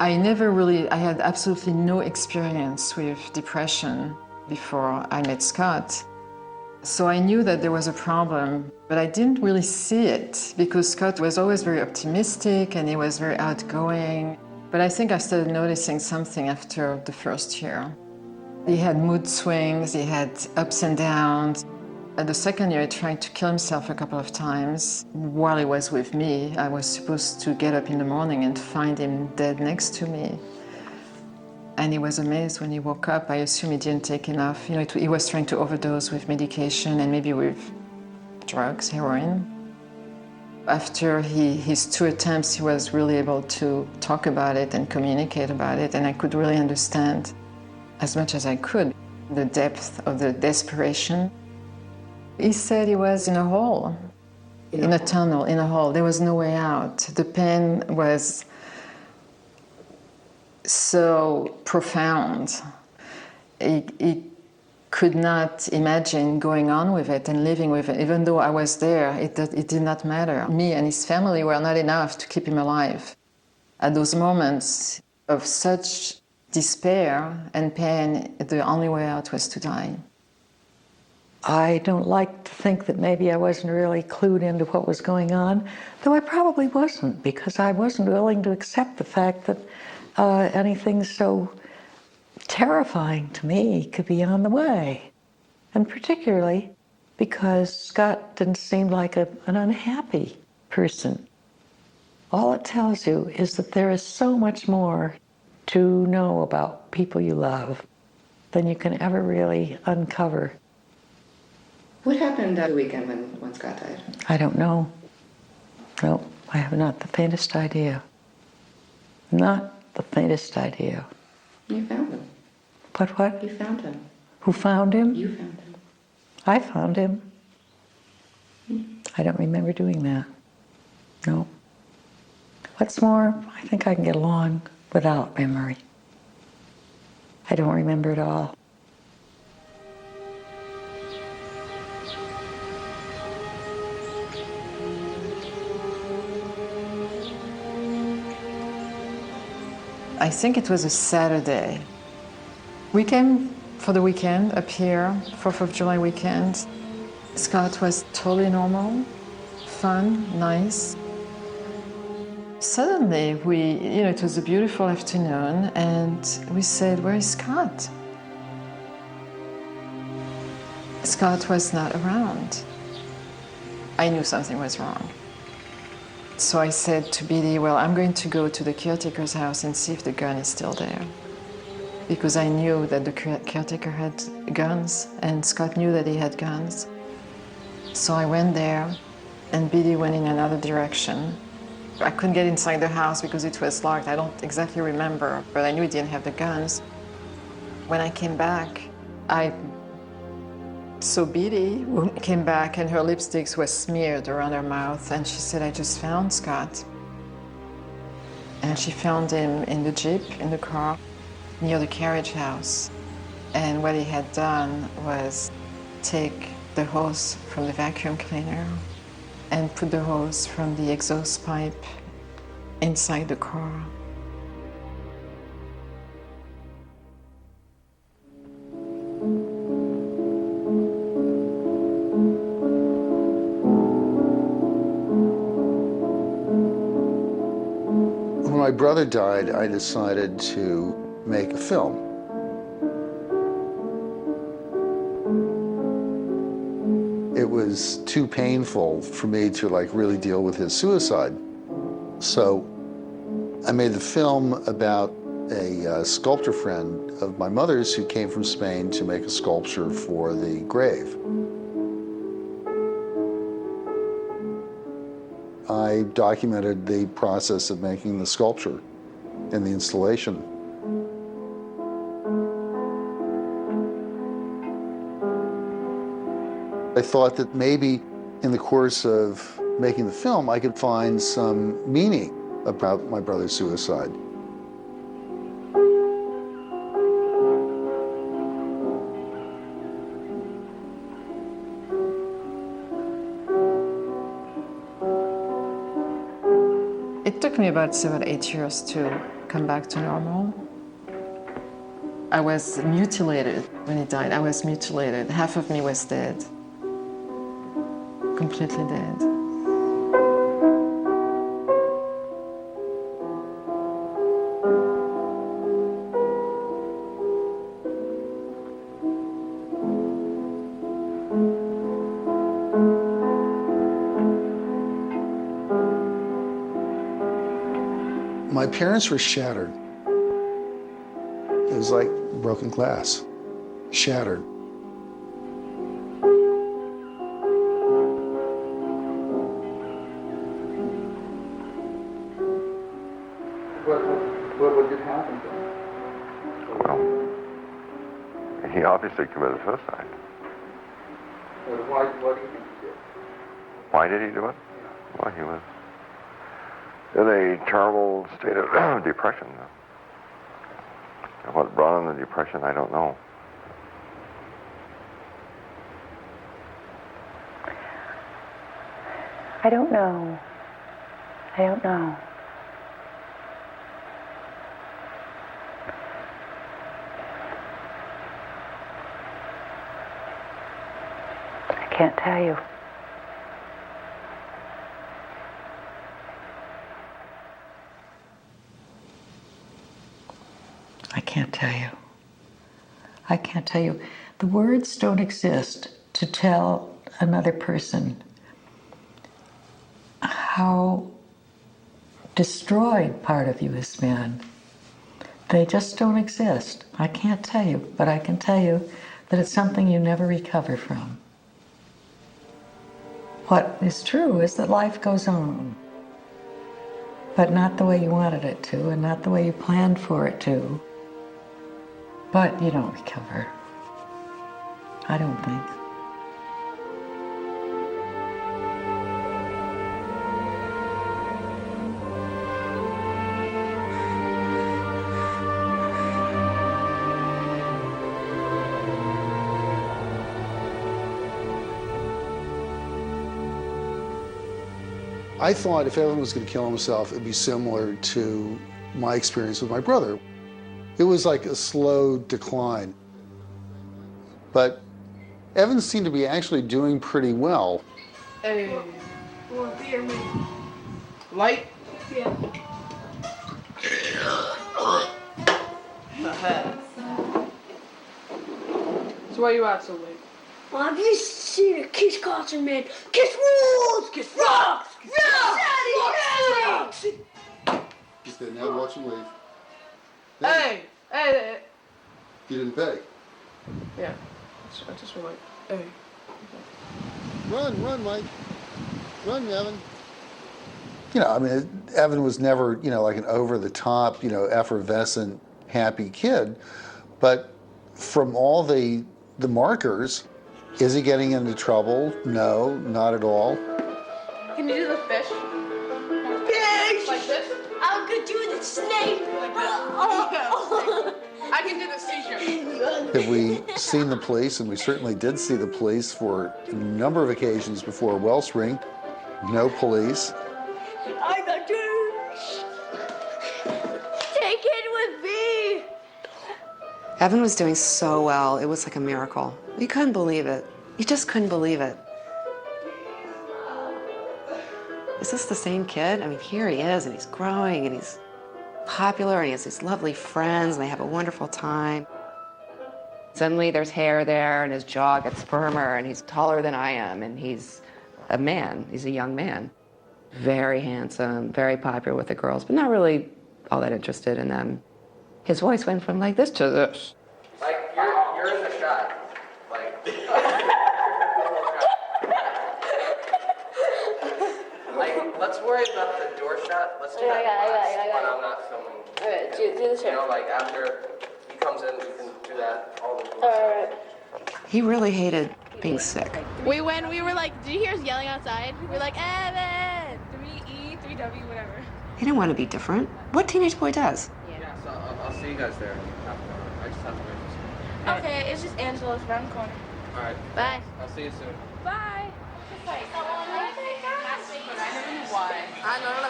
I had absolutely no experience with depression before I met Scott. So I knew that there was a problem, but I didn't really see it because Scott was always very optimistic and he was very outgoing. But I think I started noticing something after the first year. He had mood swings, he had ups and downs. At the second year, he tried to kill himself a couple of times while he was with me. I was supposed to get up in the morning and find him dead next to me. And he was amazed when he woke up. I assume he didn't take enough. You know, he was trying to overdose with medication and maybe with drugs, heroin. After his 2 attempts, he was really able to talk about it and communicate about it, and I could really understand, as much as I could, the depth of the desperation. He said he was in a hole, in a tunnel, in a hole. There was no way out. The pain was so profound. He could not imagine going on with it and living with it. Even though I was there, it did not matter. Me and his family were not enough to keep him alive. At those moments of such despair and pain, the only way out was to die. I don't like to think that maybe I wasn't really clued into what was going on, though I probably wasn't, because I wasn't willing to accept the fact that anything so terrifying to me could be on the way. And particularly because Scott didn't seem like an unhappy person. All it tells you is that there is so much more to know about people you love than you can ever really uncover. What happened that weekend when Scott died? I don't know. No, I have not the faintest idea. Not the faintest idea. You found him. What? You found him. Who found him? You found him. I found him. I don't remember doing that. No. What's more, I think I can get along without memory. I don't remember it all. I think it was a Saturday. We came for the weekend up here, 4th of July weekend. Scott was totally normal, fun, nice. Suddenly, it was a beautiful afternoon, and we said, "Where is Scott?" Scott was not around. I knew something was wrong. So I said to Billy, "Well, I'm going to go to the caretaker's house and see if the gun is still there." Because I knew that the caretaker had guns, and Scott knew that he had guns. So I went there, and Billy went in another direction. I couldn't get inside the house because it was locked. I don't exactly remember, but I knew he didn't have the guns. When I came back, I saw Billy, who came back, and her lipsticks were smeared around her mouth, and she said, "I just found Scott." And she found him in the Jeep, in the car, near the carriage house. And what he had done was take the hose from the vacuum cleaner and put the hose from the exhaust pipe inside the car. When my brother died, I decided to make a film. It was too painful for me to really deal with his suicide. So I made the film about a sculptor friend of my mother's who came from Spain to make a sculpture for the grave. I documented the process of making the sculpture and the installation. I thought that maybe in the course of making the film, I could find some meaning about my brother's suicide. It took me about 7 or 8 years to come back to normal. I was mutilated when he died. I was mutilated. Half of me was dead. Completely dead. My parents were shattered. It was like broken glass, shattered. What did happen to him? Well, he obviously committed suicide. Why do you think he did? Why did he do it? Well, he was in a terrible state of depression. What brought on the depression, I don't know. I don't know. I don't know. I can't tell you. I can't tell you. I can't tell you. The words don't exist to tell another person how destroyed part of you has been. They just don't exist. I can't tell you, but I can tell you that it's something you never recover from. What is true is that life goes on, but not the way you wanted it to, and not the way you planned for it to. But you don't recover. I don't think. I thought if Evan was going to kill himself, it'd be similar to my experience with my brother. It was like a slow decline. But Evan seemed to be actually doing pretty well. Hey, beer me. Light? Yeah. So why are you out so late? Well, have you seen a Kiss concert, man? Kiss rules! Kiss rocks! Rocks! Just didn't have watch and leave. Hey! You didn't pay. Yeah. I just went like, hey. Run, Mike. Run, Evan. You know, I mean, Evan was never, like an over-the-top, effervescent, happy kid. But from all the markers, is he getting into trouble? No, not at all. Can you do the fish? Fish! Like this? I'm gonna do the snake! Like this? I can do the seizure. Have we seen the police? And we certainly did see the police for a number of occasions before Wellspring. No police. I got juice! Take it with me! Evan was doing so well. It was like a miracle. You couldn't believe it. You just couldn't believe it. Is this the same kid? I mean, here he is, and he's growing, and he's popular, and he has these lovely friends, and they have a wonderful time. Suddenly there's hair there, and his jaw gets firmer, and he's taller than I am, and he's a man. He's a young man. Very handsome, very popular with the girls, but not really all that interested in them. His voice went from like this to this. Like, you're in the shot. Like, let's worry about the door shot. Let's do that when I'm not filming. Alright, do the same. Like, after he comes in, we can do that all the time. Alright. He really hated being sick. We were like, did you hear us yelling outside? We were like, Evan! 3E, 3W, whatever. He didn't want to be different. What teenage boy does? Yeah, so I'll see you guys there. I just have to wait for Okay, it's just Angela's around the corner. All right. Bye. I'll see you soon. Bye.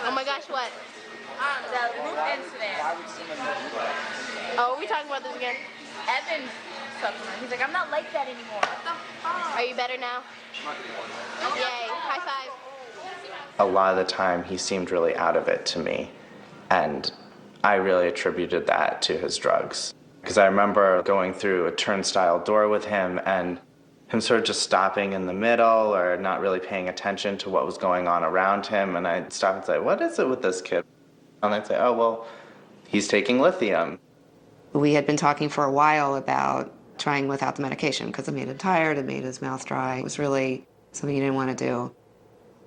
Oh my gosh, what? The group incident. Oh, are we talking about this again? Evan supplement. He's like, I'm not like that anymore. Are you better now? Yay, high five. A lot of the time, he seemed really out of it to me. And I really attributed that to his drugs. Because I remember going through a turnstile door with him and him sort of just stopping in the middle or not really paying attention to what was going on around him. And I'd stop and say, what is it with this kid? And I'd say, oh, well, he's taking lithium. We had been talking for a while about trying without the medication because it made him tired, it made his mouth dry. It was really something he didn't want to do.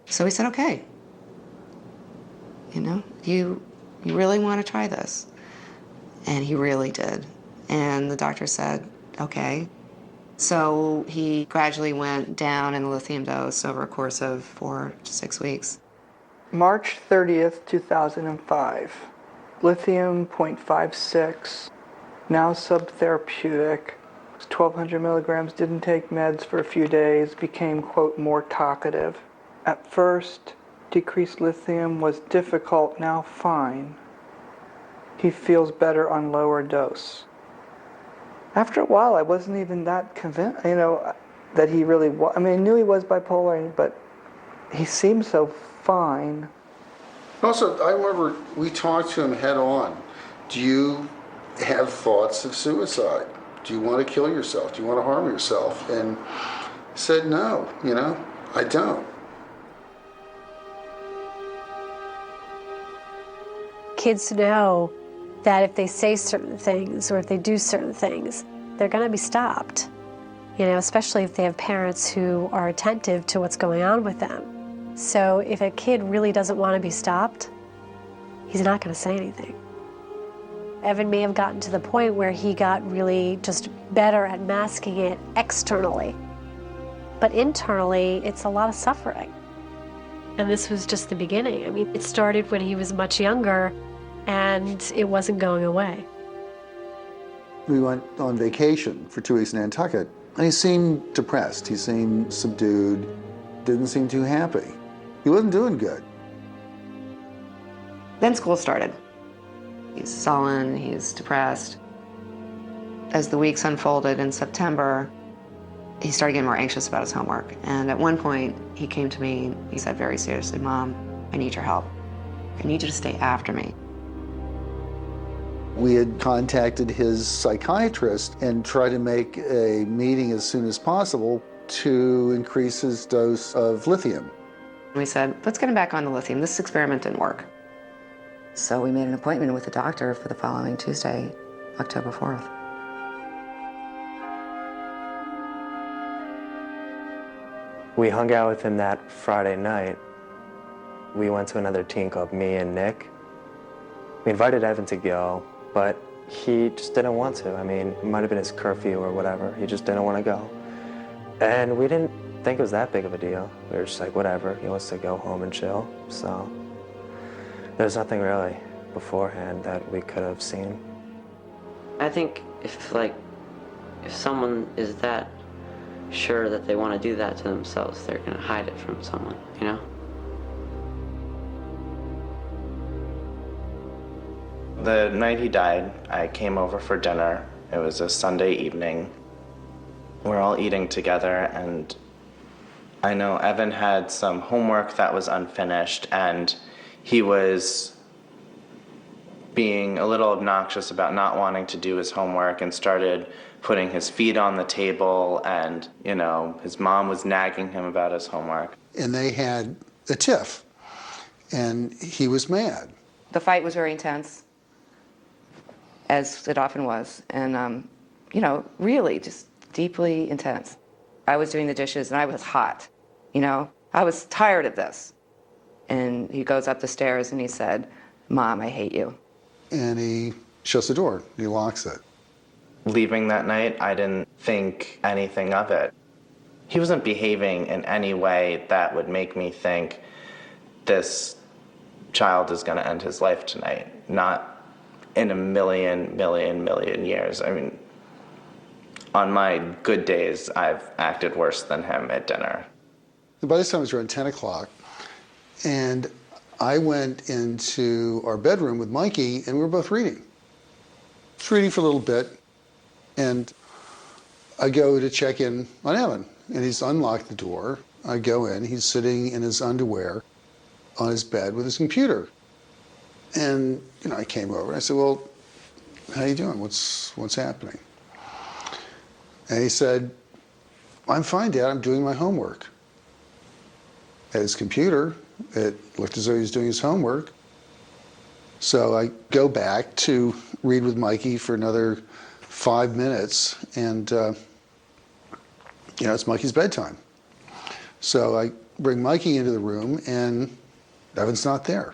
So we said, okay, you really want to try this? And he really did. And the doctor said, okay. So he gradually went down in the lithium dose over a course of 4 to 6 weeks. March 30th, 2005. Lithium 0.56, now subtherapeutic. 1,200 milligrams, didn't take meds for a few days, became, quote, more talkative. At first, decreased lithium was difficult, now fine. He feels better on lower dose. After a while, I wasn't even that convinced, that he really was. I mean, I knew he was bipolar, but he seemed so fine. Also, I remember we talked to him head on. Do you have thoughts of suicide? Do you want to kill yourself? Do you want to harm yourself? And he said, no, I don't. Kids know that if they say certain things or if they do certain things, they're going to be stopped. Especially if they have parents who are attentive to what's going on with them. So if a kid really doesn't want to be stopped, he's not going to say anything. Evan may have gotten to the point where he got really just better at masking it externally. But internally, it's a lot of suffering. And this was just the beginning. I mean, it started when he was much younger, and it wasn't going away. We went on vacation for 2 weeks in Nantucket, and he seemed depressed. He seemed subdued, didn't seem too happy. He wasn't doing good. Then school started. He's sullen, he's depressed. As the weeks unfolded in September, he started getting more anxious about his homework. And at one point, he came to me, he said very seriously, Mom, I need your help. I need you to stay after me. We had contacted his psychiatrist and tried to make a meeting as soon as possible to increase his dose of lithium. We said, let's get him back on the lithium. This experiment didn't work. So we made an appointment with the doctor for the following Tuesday, October 4th. We hung out with him that Friday night. We went to another teen club, me and Nick. We invited Evan to go, but he just didn't want to. I mean, it might have been his curfew or whatever. He just didn't want to go. And we didn't think it was that big of a deal. We were just like, whatever, he wants to go home and chill. So there's nothing really beforehand that we could have seen. I think if someone is that sure that they want to do that to themselves, they're going to hide it from someone, you know? The night he died, I came over for dinner. It was a Sunday evening. We're all eating together, and I know Evan had some homework that was unfinished, and he was being a little obnoxious about not wanting to do his homework and started putting his feet on the table, and, you know, his mom was nagging him about his homework. And they had a tiff, and he was mad. The fight was very intense, as it often was, and, you know, really just deeply intense. I was doing the dishes, and I was hot, you know? I was tired of this. And he goes up the stairs, and he said, "Mom, I hate you." And he shuts the door, he locks it. Leaving that night, I didn't think anything of it. He wasn't behaving in any way that would make me think this child is going to end his life tonight. Not in a million years. I mean, on my good days, I've acted worse than him at dinner. By this time, it was around 10 o'clock, and I went into our bedroom with Mikey, and we were both reading. Just reading for a little bit, and I go to check in on Evan, and he's unlocked the door. I go in, he's sitting in his underwear on his bed with his computer. And, you know, I came over, and I said, "Well, how you doing? What's happening?" And he said, "I'm fine, Dad, I'm doing my homework." At his computer, it looked as though he was doing his homework. So I go back to read with Mikey for another 5 minutes, and you know, it's Mikey's bedtime. So I bring Mikey into the room, and Evan's not there.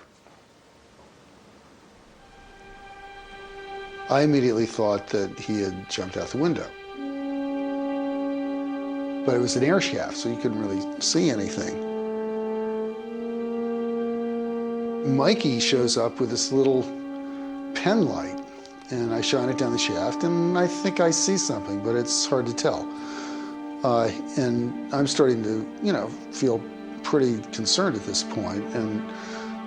I immediately thought that he had jumped out the window. But it was an air shaft, so you couldn't really see anything. Mikey shows up with this little pen light, and I shine it down the shaft, and I think I see something, but it's hard to tell. And I'm starting to, you know, feel pretty concerned at this point, and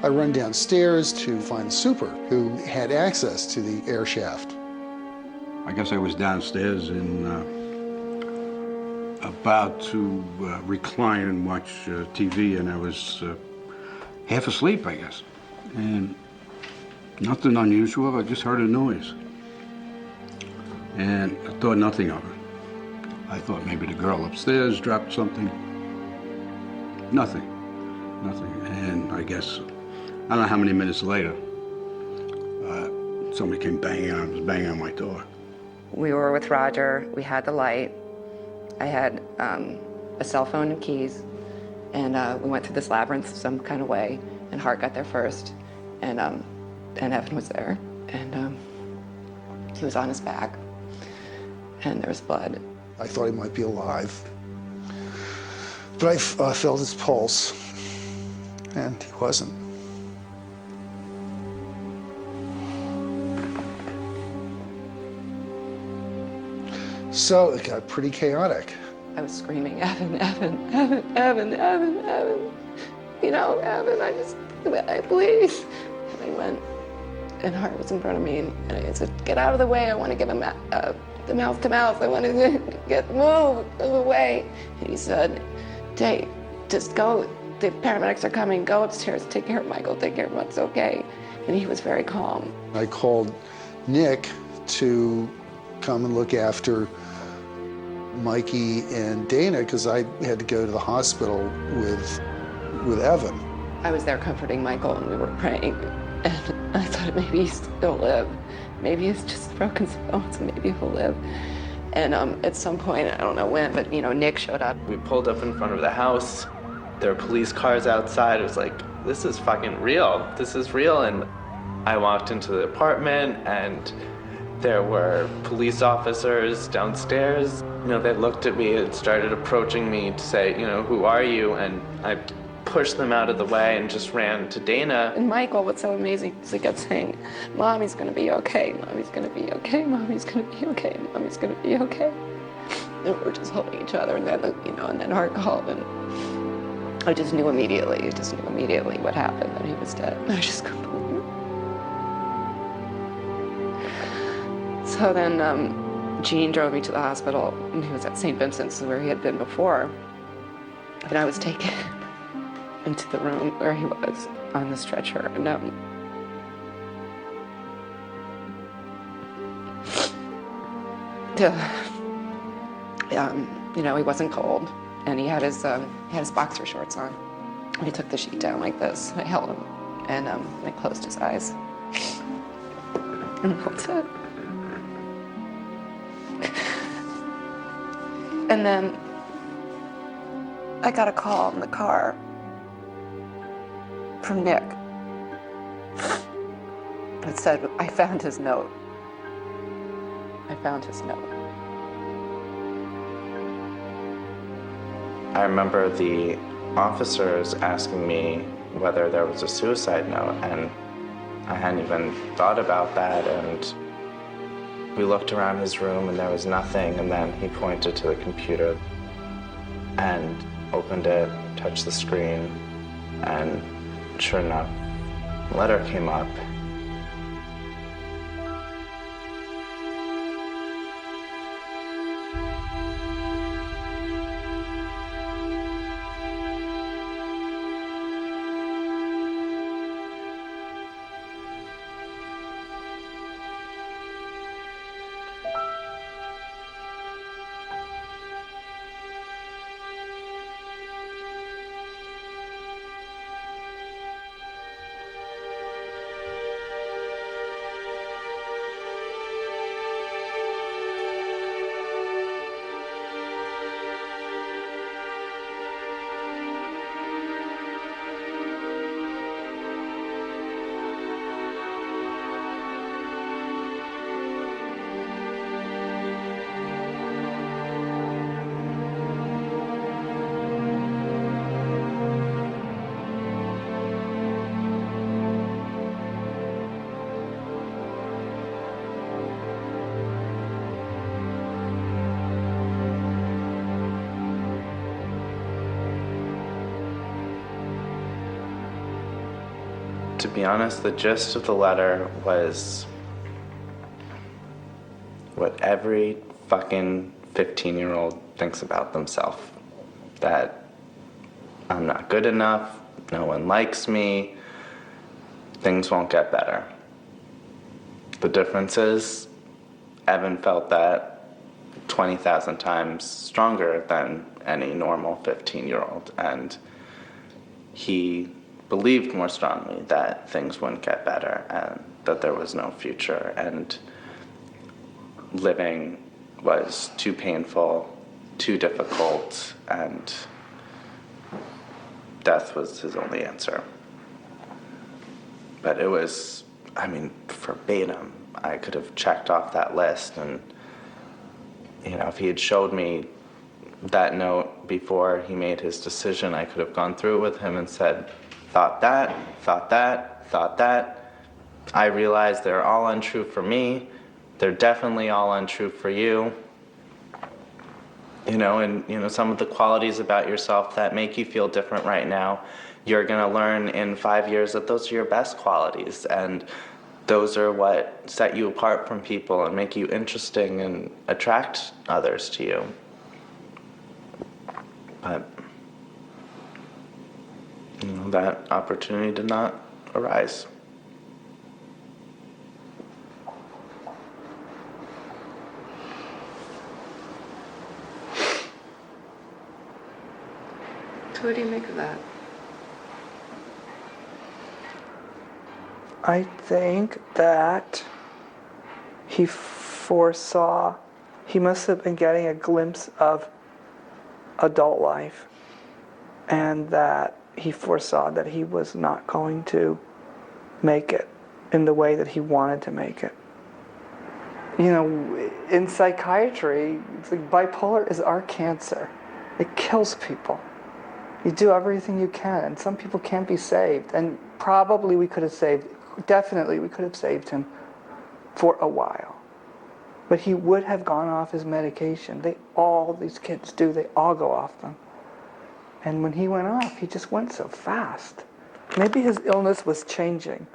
I run downstairs to find the super, who had access to the air shaft. I guess I was downstairs and about to recline and watch TV, and I was half asleep, I guess. And nothing unusual, I just heard a noise. And I thought nothing of it. I thought maybe the girl upstairs dropped something. Nothing. And I guess, I don't know how many minutes later, somebody came banging on my door. We were with Roger, we had the light. I had a cell phone and keys, and we went through this labyrinth some kind of way, and Hart got there first, and Evan was there, and he was on his back, and there was blood. I thought he might be alive, but I felt his pulse, and he wasn't. So it got pretty chaotic. I was screaming, "Evan, Evan, Evan, Evan, Evan, Evan. You know, Evan, please." And I went, and Hart was in front of me, and I said, "Get out of the way. I want to give him the mouth to mouth. I want to move away." And he said, "Dave, just go the paramedics are coming, go upstairs, take care of Michael, take care of him, it's okay. And he was very calm. I called Nick to come and look after Mikey and Dana because I had to go to the hospital with Evan. I was there comforting Michael and we were praying. And I thought maybe he'll live. Maybe he's just broken some bones and maybe he'll live. And at some point, I don't know when, but Nick showed up. We pulled up in front of the house. There were police cars outside. It was like, this is fucking real. This is real. And I walked into the apartment and there were police officers downstairs. They looked at me and started approaching me to say, who are you? And I pushed them out of the way and just ran to Dana. And Michael, what's so amazing is he kept saying, Mommy's gonna be okay, Mommy's gonna be okay, Mommy's gonna be okay, Mommy's gonna be okay. And we're just holding each other, and then, and then Hart called, and I just knew immediately what happened, that he was dead. I just couldn't believe it. So then Gene drove me to the hospital, and he was at St. Vincent's where he had been before. And I was taken into the room where he was on the stretcher, and he wasn't cold, and he had his boxer shorts on. And he took the sheet down like this. I held him, and I closed his eyes, and that's it. And then I got a call in the car from Nick. It said, I found his note. I found his note. I remember the officers asking me whether there was a suicide note, and I hadn't even thought about that, and we looked around his room and there was nothing, and then he pointed to the computer and opened it, touched the screen, and sure enough, a letter came up. To be honest, the gist of the letter was what every fucking 15-year-old thinks about themselves. That I'm not good enough, no one likes me, things won't get better. The difference is, Evan felt that 20,000 times stronger than any normal 15-year-old, and he believed more strongly that things wouldn't get better and that there was no future, and living was too painful, too difficult, and death was his only answer. But it was, verbatim. I could have checked off that list, and if he had showed me that note before he made his decision, I could have gone through it with him and said, thought that, thought that, thought that. I realize they're all untrue for me. They're definitely all untrue for you. And some of the qualities about yourself that make you feel different right now, you're gonna learn in 5 years that those are your best qualities, and those are what set you apart from people and make you interesting and attract others to you. But that opportunity did not arise. So what do you make of that? I think that he foresaw, he must have been getting a glimpse of adult life, and that he foresaw that he was not going to make it in the way that he wanted to make it. You know, in psychiatry, it's like bipolar is our cancer. It kills people. You do everything you can, and some people can't be saved, and probably we could have saved, definitely we could have saved him for a while. But he would have gone off his medication. These kids do, they all go off them. And when he went off, he just went so fast. Maybe his illness was changing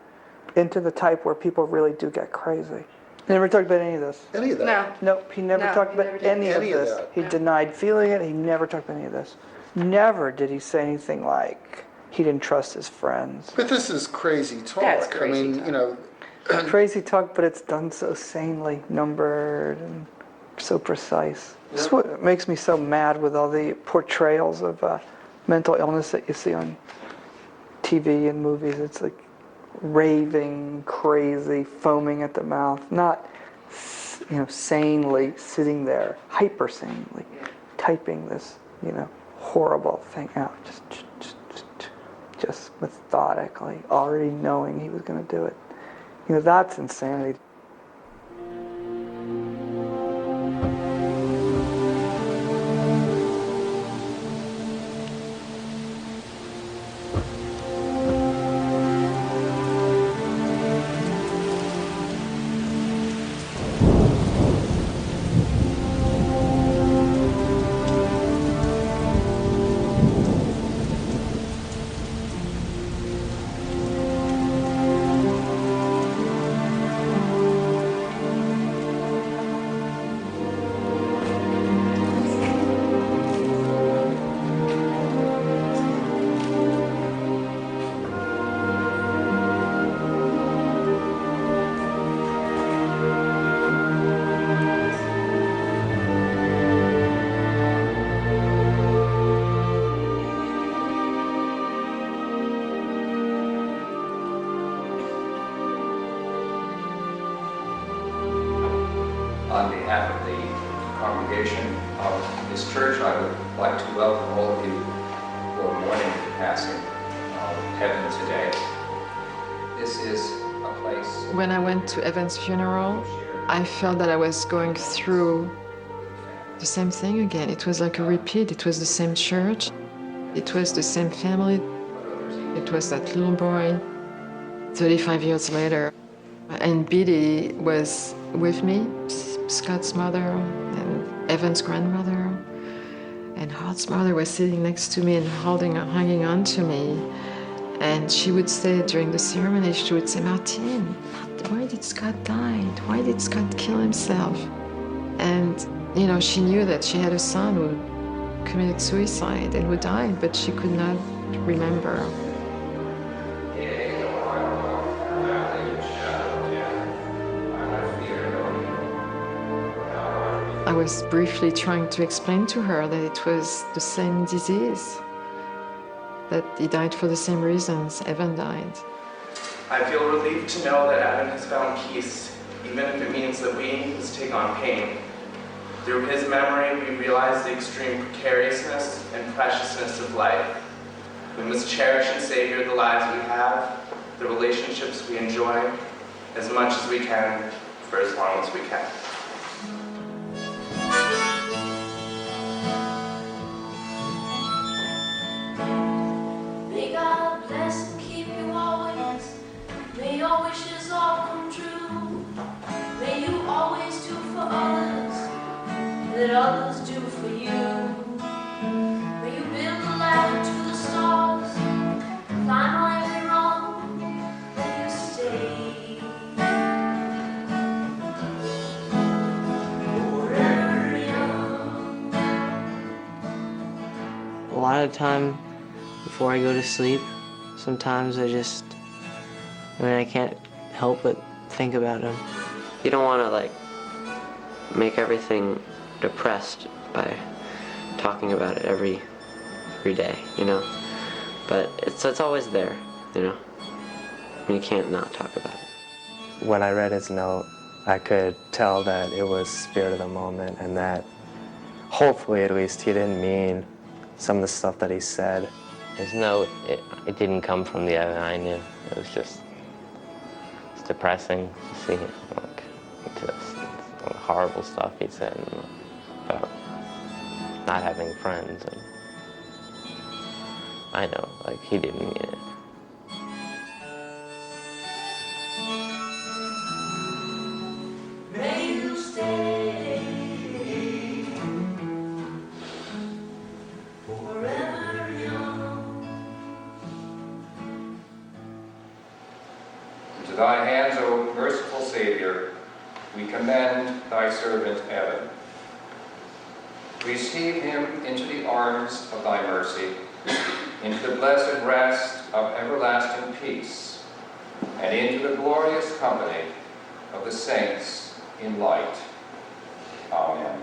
into the type where people really do get crazy. He never talked about any of this. Any of that? No. Nope, he never talked about any of this. He denied feeling it, he never talked about any of this. Never did he say anything like he didn't trust his friends. But this is crazy talk. That's crazy talk. You know... Crazy talk, but it's done so sanely, numbered, and so precise. This is what makes me so mad with all the portrayals of mental illness that you see on TV and movies. It's like raving, crazy, foaming at the mouth, not, sanely sitting there, hyper sanely, typing this, horrible thing out, just methodically, already knowing he was going to do it. That's insanity. On behalf of the congregation of this church, I would like to welcome all of you who are mourning the passing of Evan today. This is a place... When I went to Evan's funeral, I felt that I was going through the same thing again. It was like a repeat. It was the same church. It was the same family. It was that little boy 35 years later. And Billy was with me, Scott's mother, and Evan's grandmother. And Hart's mother was sitting next to me and hanging on to me. And she would say during the ceremony, she would say, Martine, why did Scott die? Why did Scott kill himself? And, she knew that she had a son who committed suicide and who died, but she could not remember. I was briefly trying to explain to her that it was the same disease, that he died for the same reasons Evan died. I feel relieved to know that Evan has found peace, even if it means that we must take on pain. Through his memory, we realize the extreme precariousness and preciousness of life. We must cherish and savor the lives we have, the relationships we enjoy, as much as we can, for as long as we can. May God bless and keep you always. May your wishes all come true. May you always do for others that others do for you. May you build a ladder to the stars, climb on every rung, may you stay forever young. A lot of time, before I go to sleep. Sometimes I can't help but think about him. You don't want to like make everything depressed by talking about it every day, you know. But it's always there, you know. You can't not talk about it. When I read his note, I could tell that it was spirit of the moment, and that hopefully at least he didn't mean some of the stuff that he said. His note, it didn't come from the Evan I knew. It was just, it's depressing to see like just the horrible stuff he said about not having friends. And I know, like, he didn't mean it. May you stay forever young. Into thy hands, O merciful Savior, we commend thy servant Evan. Receive him into the arms of thy mercy, into the blessed rest of everlasting peace, and into the glorious company of the saints in light. Amen.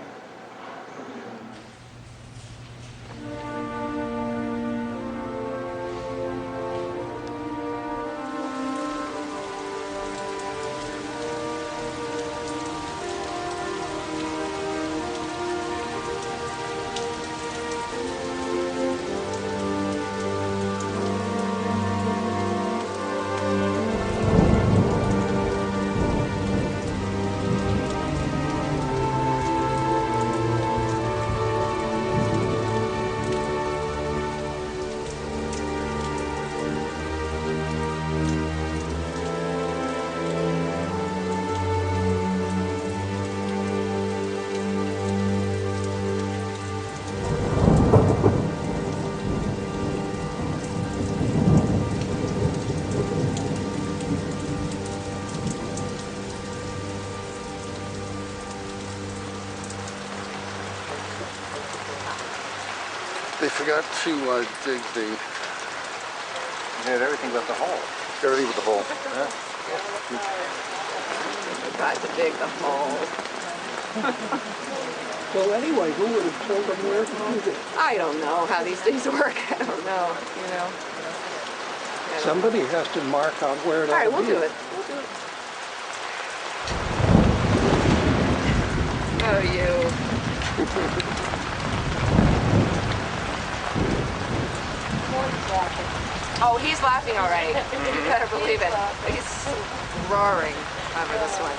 They forgot to dig the... They had everything but the hole. Everything but the hole. Yeah. Forgot to dig the hole. Well, anyway, who would have told them where to use it? I don't know how these things work. I don't know, you know. Somebody has to mark out where it All right, ought to we'll be. do it. We'll do it. Oh, you. Oh, he's laughing already. You better believe it. He's roaring over this one.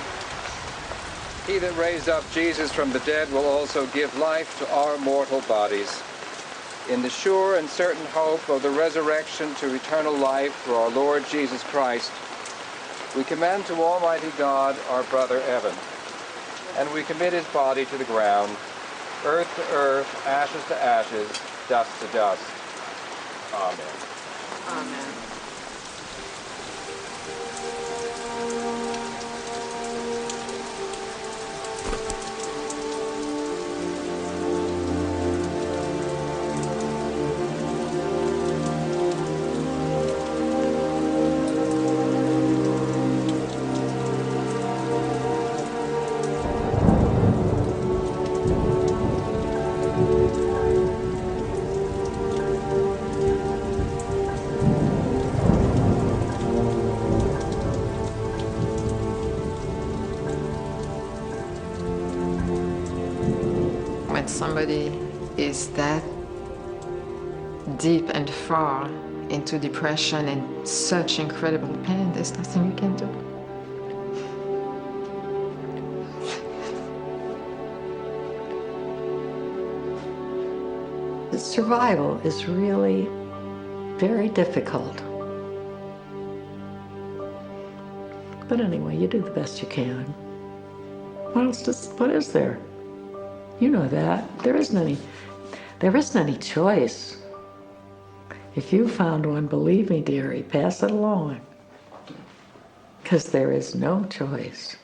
He that raised up Jesus from the dead will also give life to our mortal bodies. In the sure and certain hope of the resurrection to eternal life through our Lord Jesus Christ, we commend to Almighty God our brother Evan, and we commit his body to the ground, earth to earth, ashes to ashes, dust to dust. Amen. Amen. When somebody is that deep and far into depression and such incredible pain, there's nothing you can do. Survival is really very difficult. But anyway, you do the best you can. What is there? You know that. There isn't any choice. If you found one, believe me, dearie, pass it along. Because there is no choice.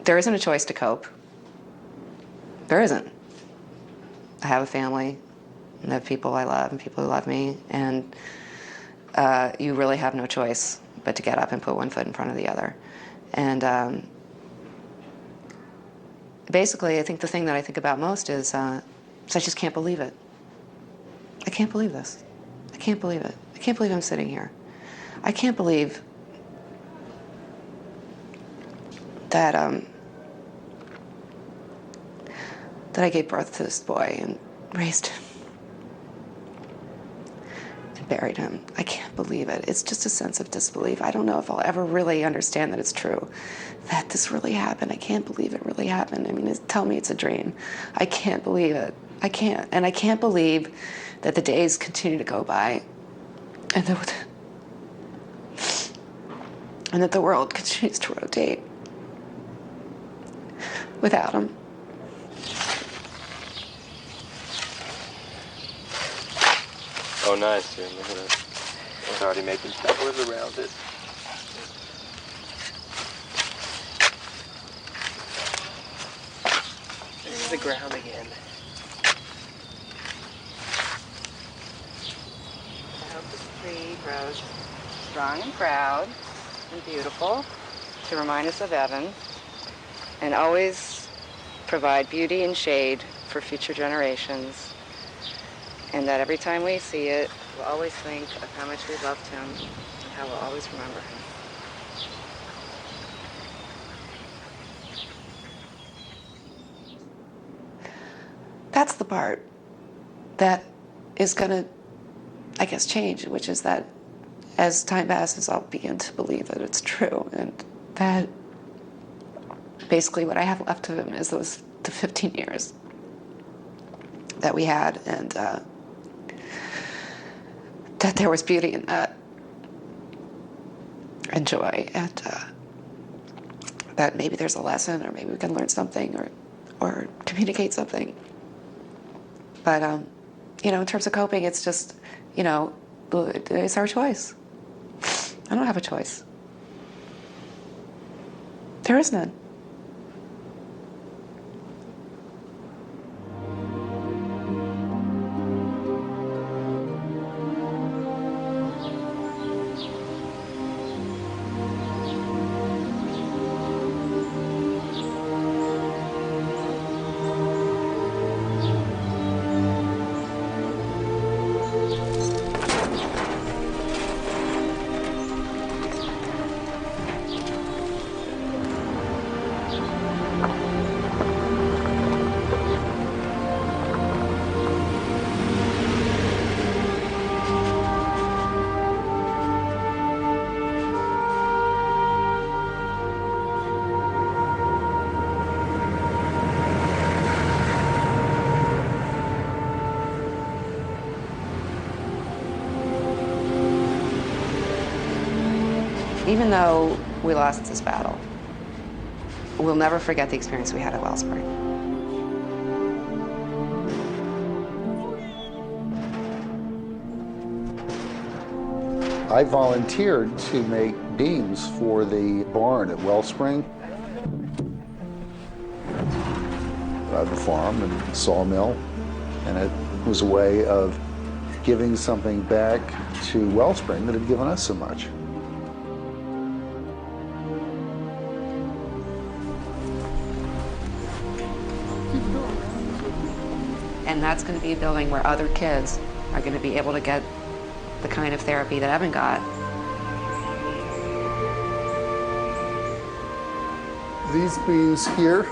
There isn't a choice to cope. There isn't. I have a family. and of people I love and people who love me. And you really have no choice but to get up and put one foot in front of the other. And basically, I think the thing that I think about most is I just can't believe it. I can't believe this. I can't believe it. I can't believe I'm sitting here. I can't believe that that I gave birth to this boy and raised him and buried him. I can't believe it. It's just a sense of disbelief. I don't know if I'll ever really understand that it's true, that this really happened. I can't believe it really happened. I mean, tell me it's a dream. I can't believe it. I can't. And I can't believe that the days continue to go by and that the world continues to rotate without him. Oh, nice, dude. Look at that. It's already making flowers around it. There's the ground again. I hope this tree grows strong and proud and beautiful to remind us of Evan and always provide beauty and shade for future generations. And that every time we see it, we'll always think of how much we loved him and how we'll always remember him. That's the part that is going to, I guess, change, which is that as time passes, I'll begin to believe that it's true. And that basically what I have left of him is the 15 years that we had, and that there was beauty in that, and joy, and that maybe there's a lesson, or maybe we can learn something, or communicate something. But you know, in terms of coping, it's just, you know, it's our choice. I don't have a choice. There is none. Even though we lost this battle, we'll never forget the experience we had at Wellspring. I volunteered to make beams for the barn at Wellspring. I have a farm and sawmill, and it was a way of giving something back to Wellspring that had given us so much. And that's going to be a building where other kids are going to be able to get the kind of therapy that Evan got. These beams here,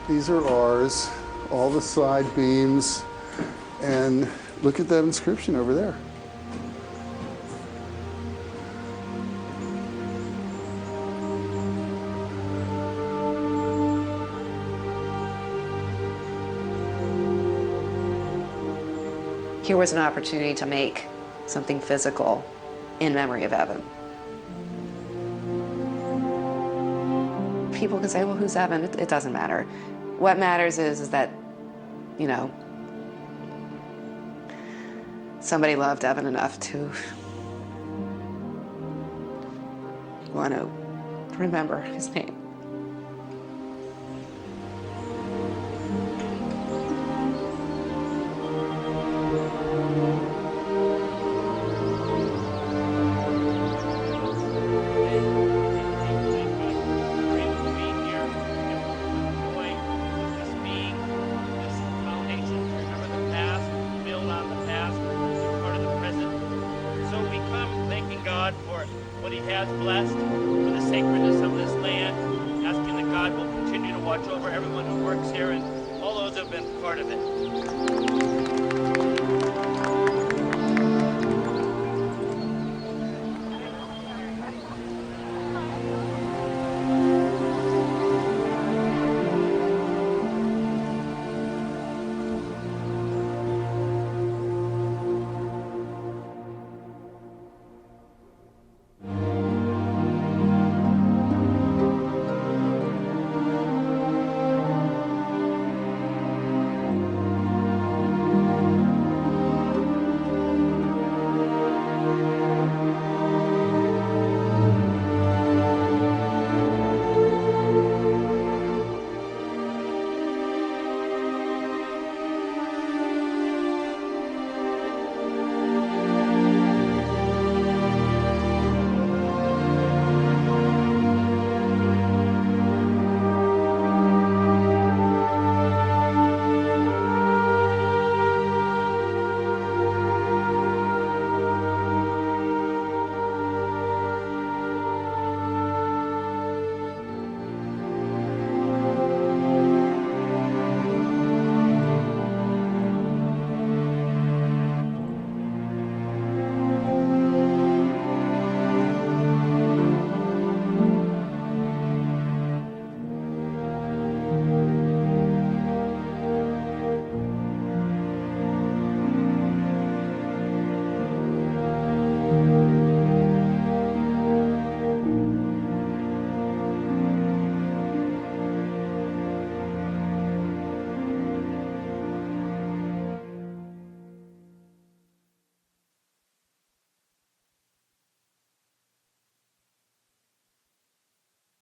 these are ours, all the side beams, and look at that inscription over there. Here was an opportunity to make something physical in memory of Evan. People can say, well, who's Evan? It doesn't matter. What matters is that, you know, somebody loved Evan enough to want to remember his name. God's blessed for the sacredness of this land, asking that God will continue to watch over everyone who works here and all those who have been part of it.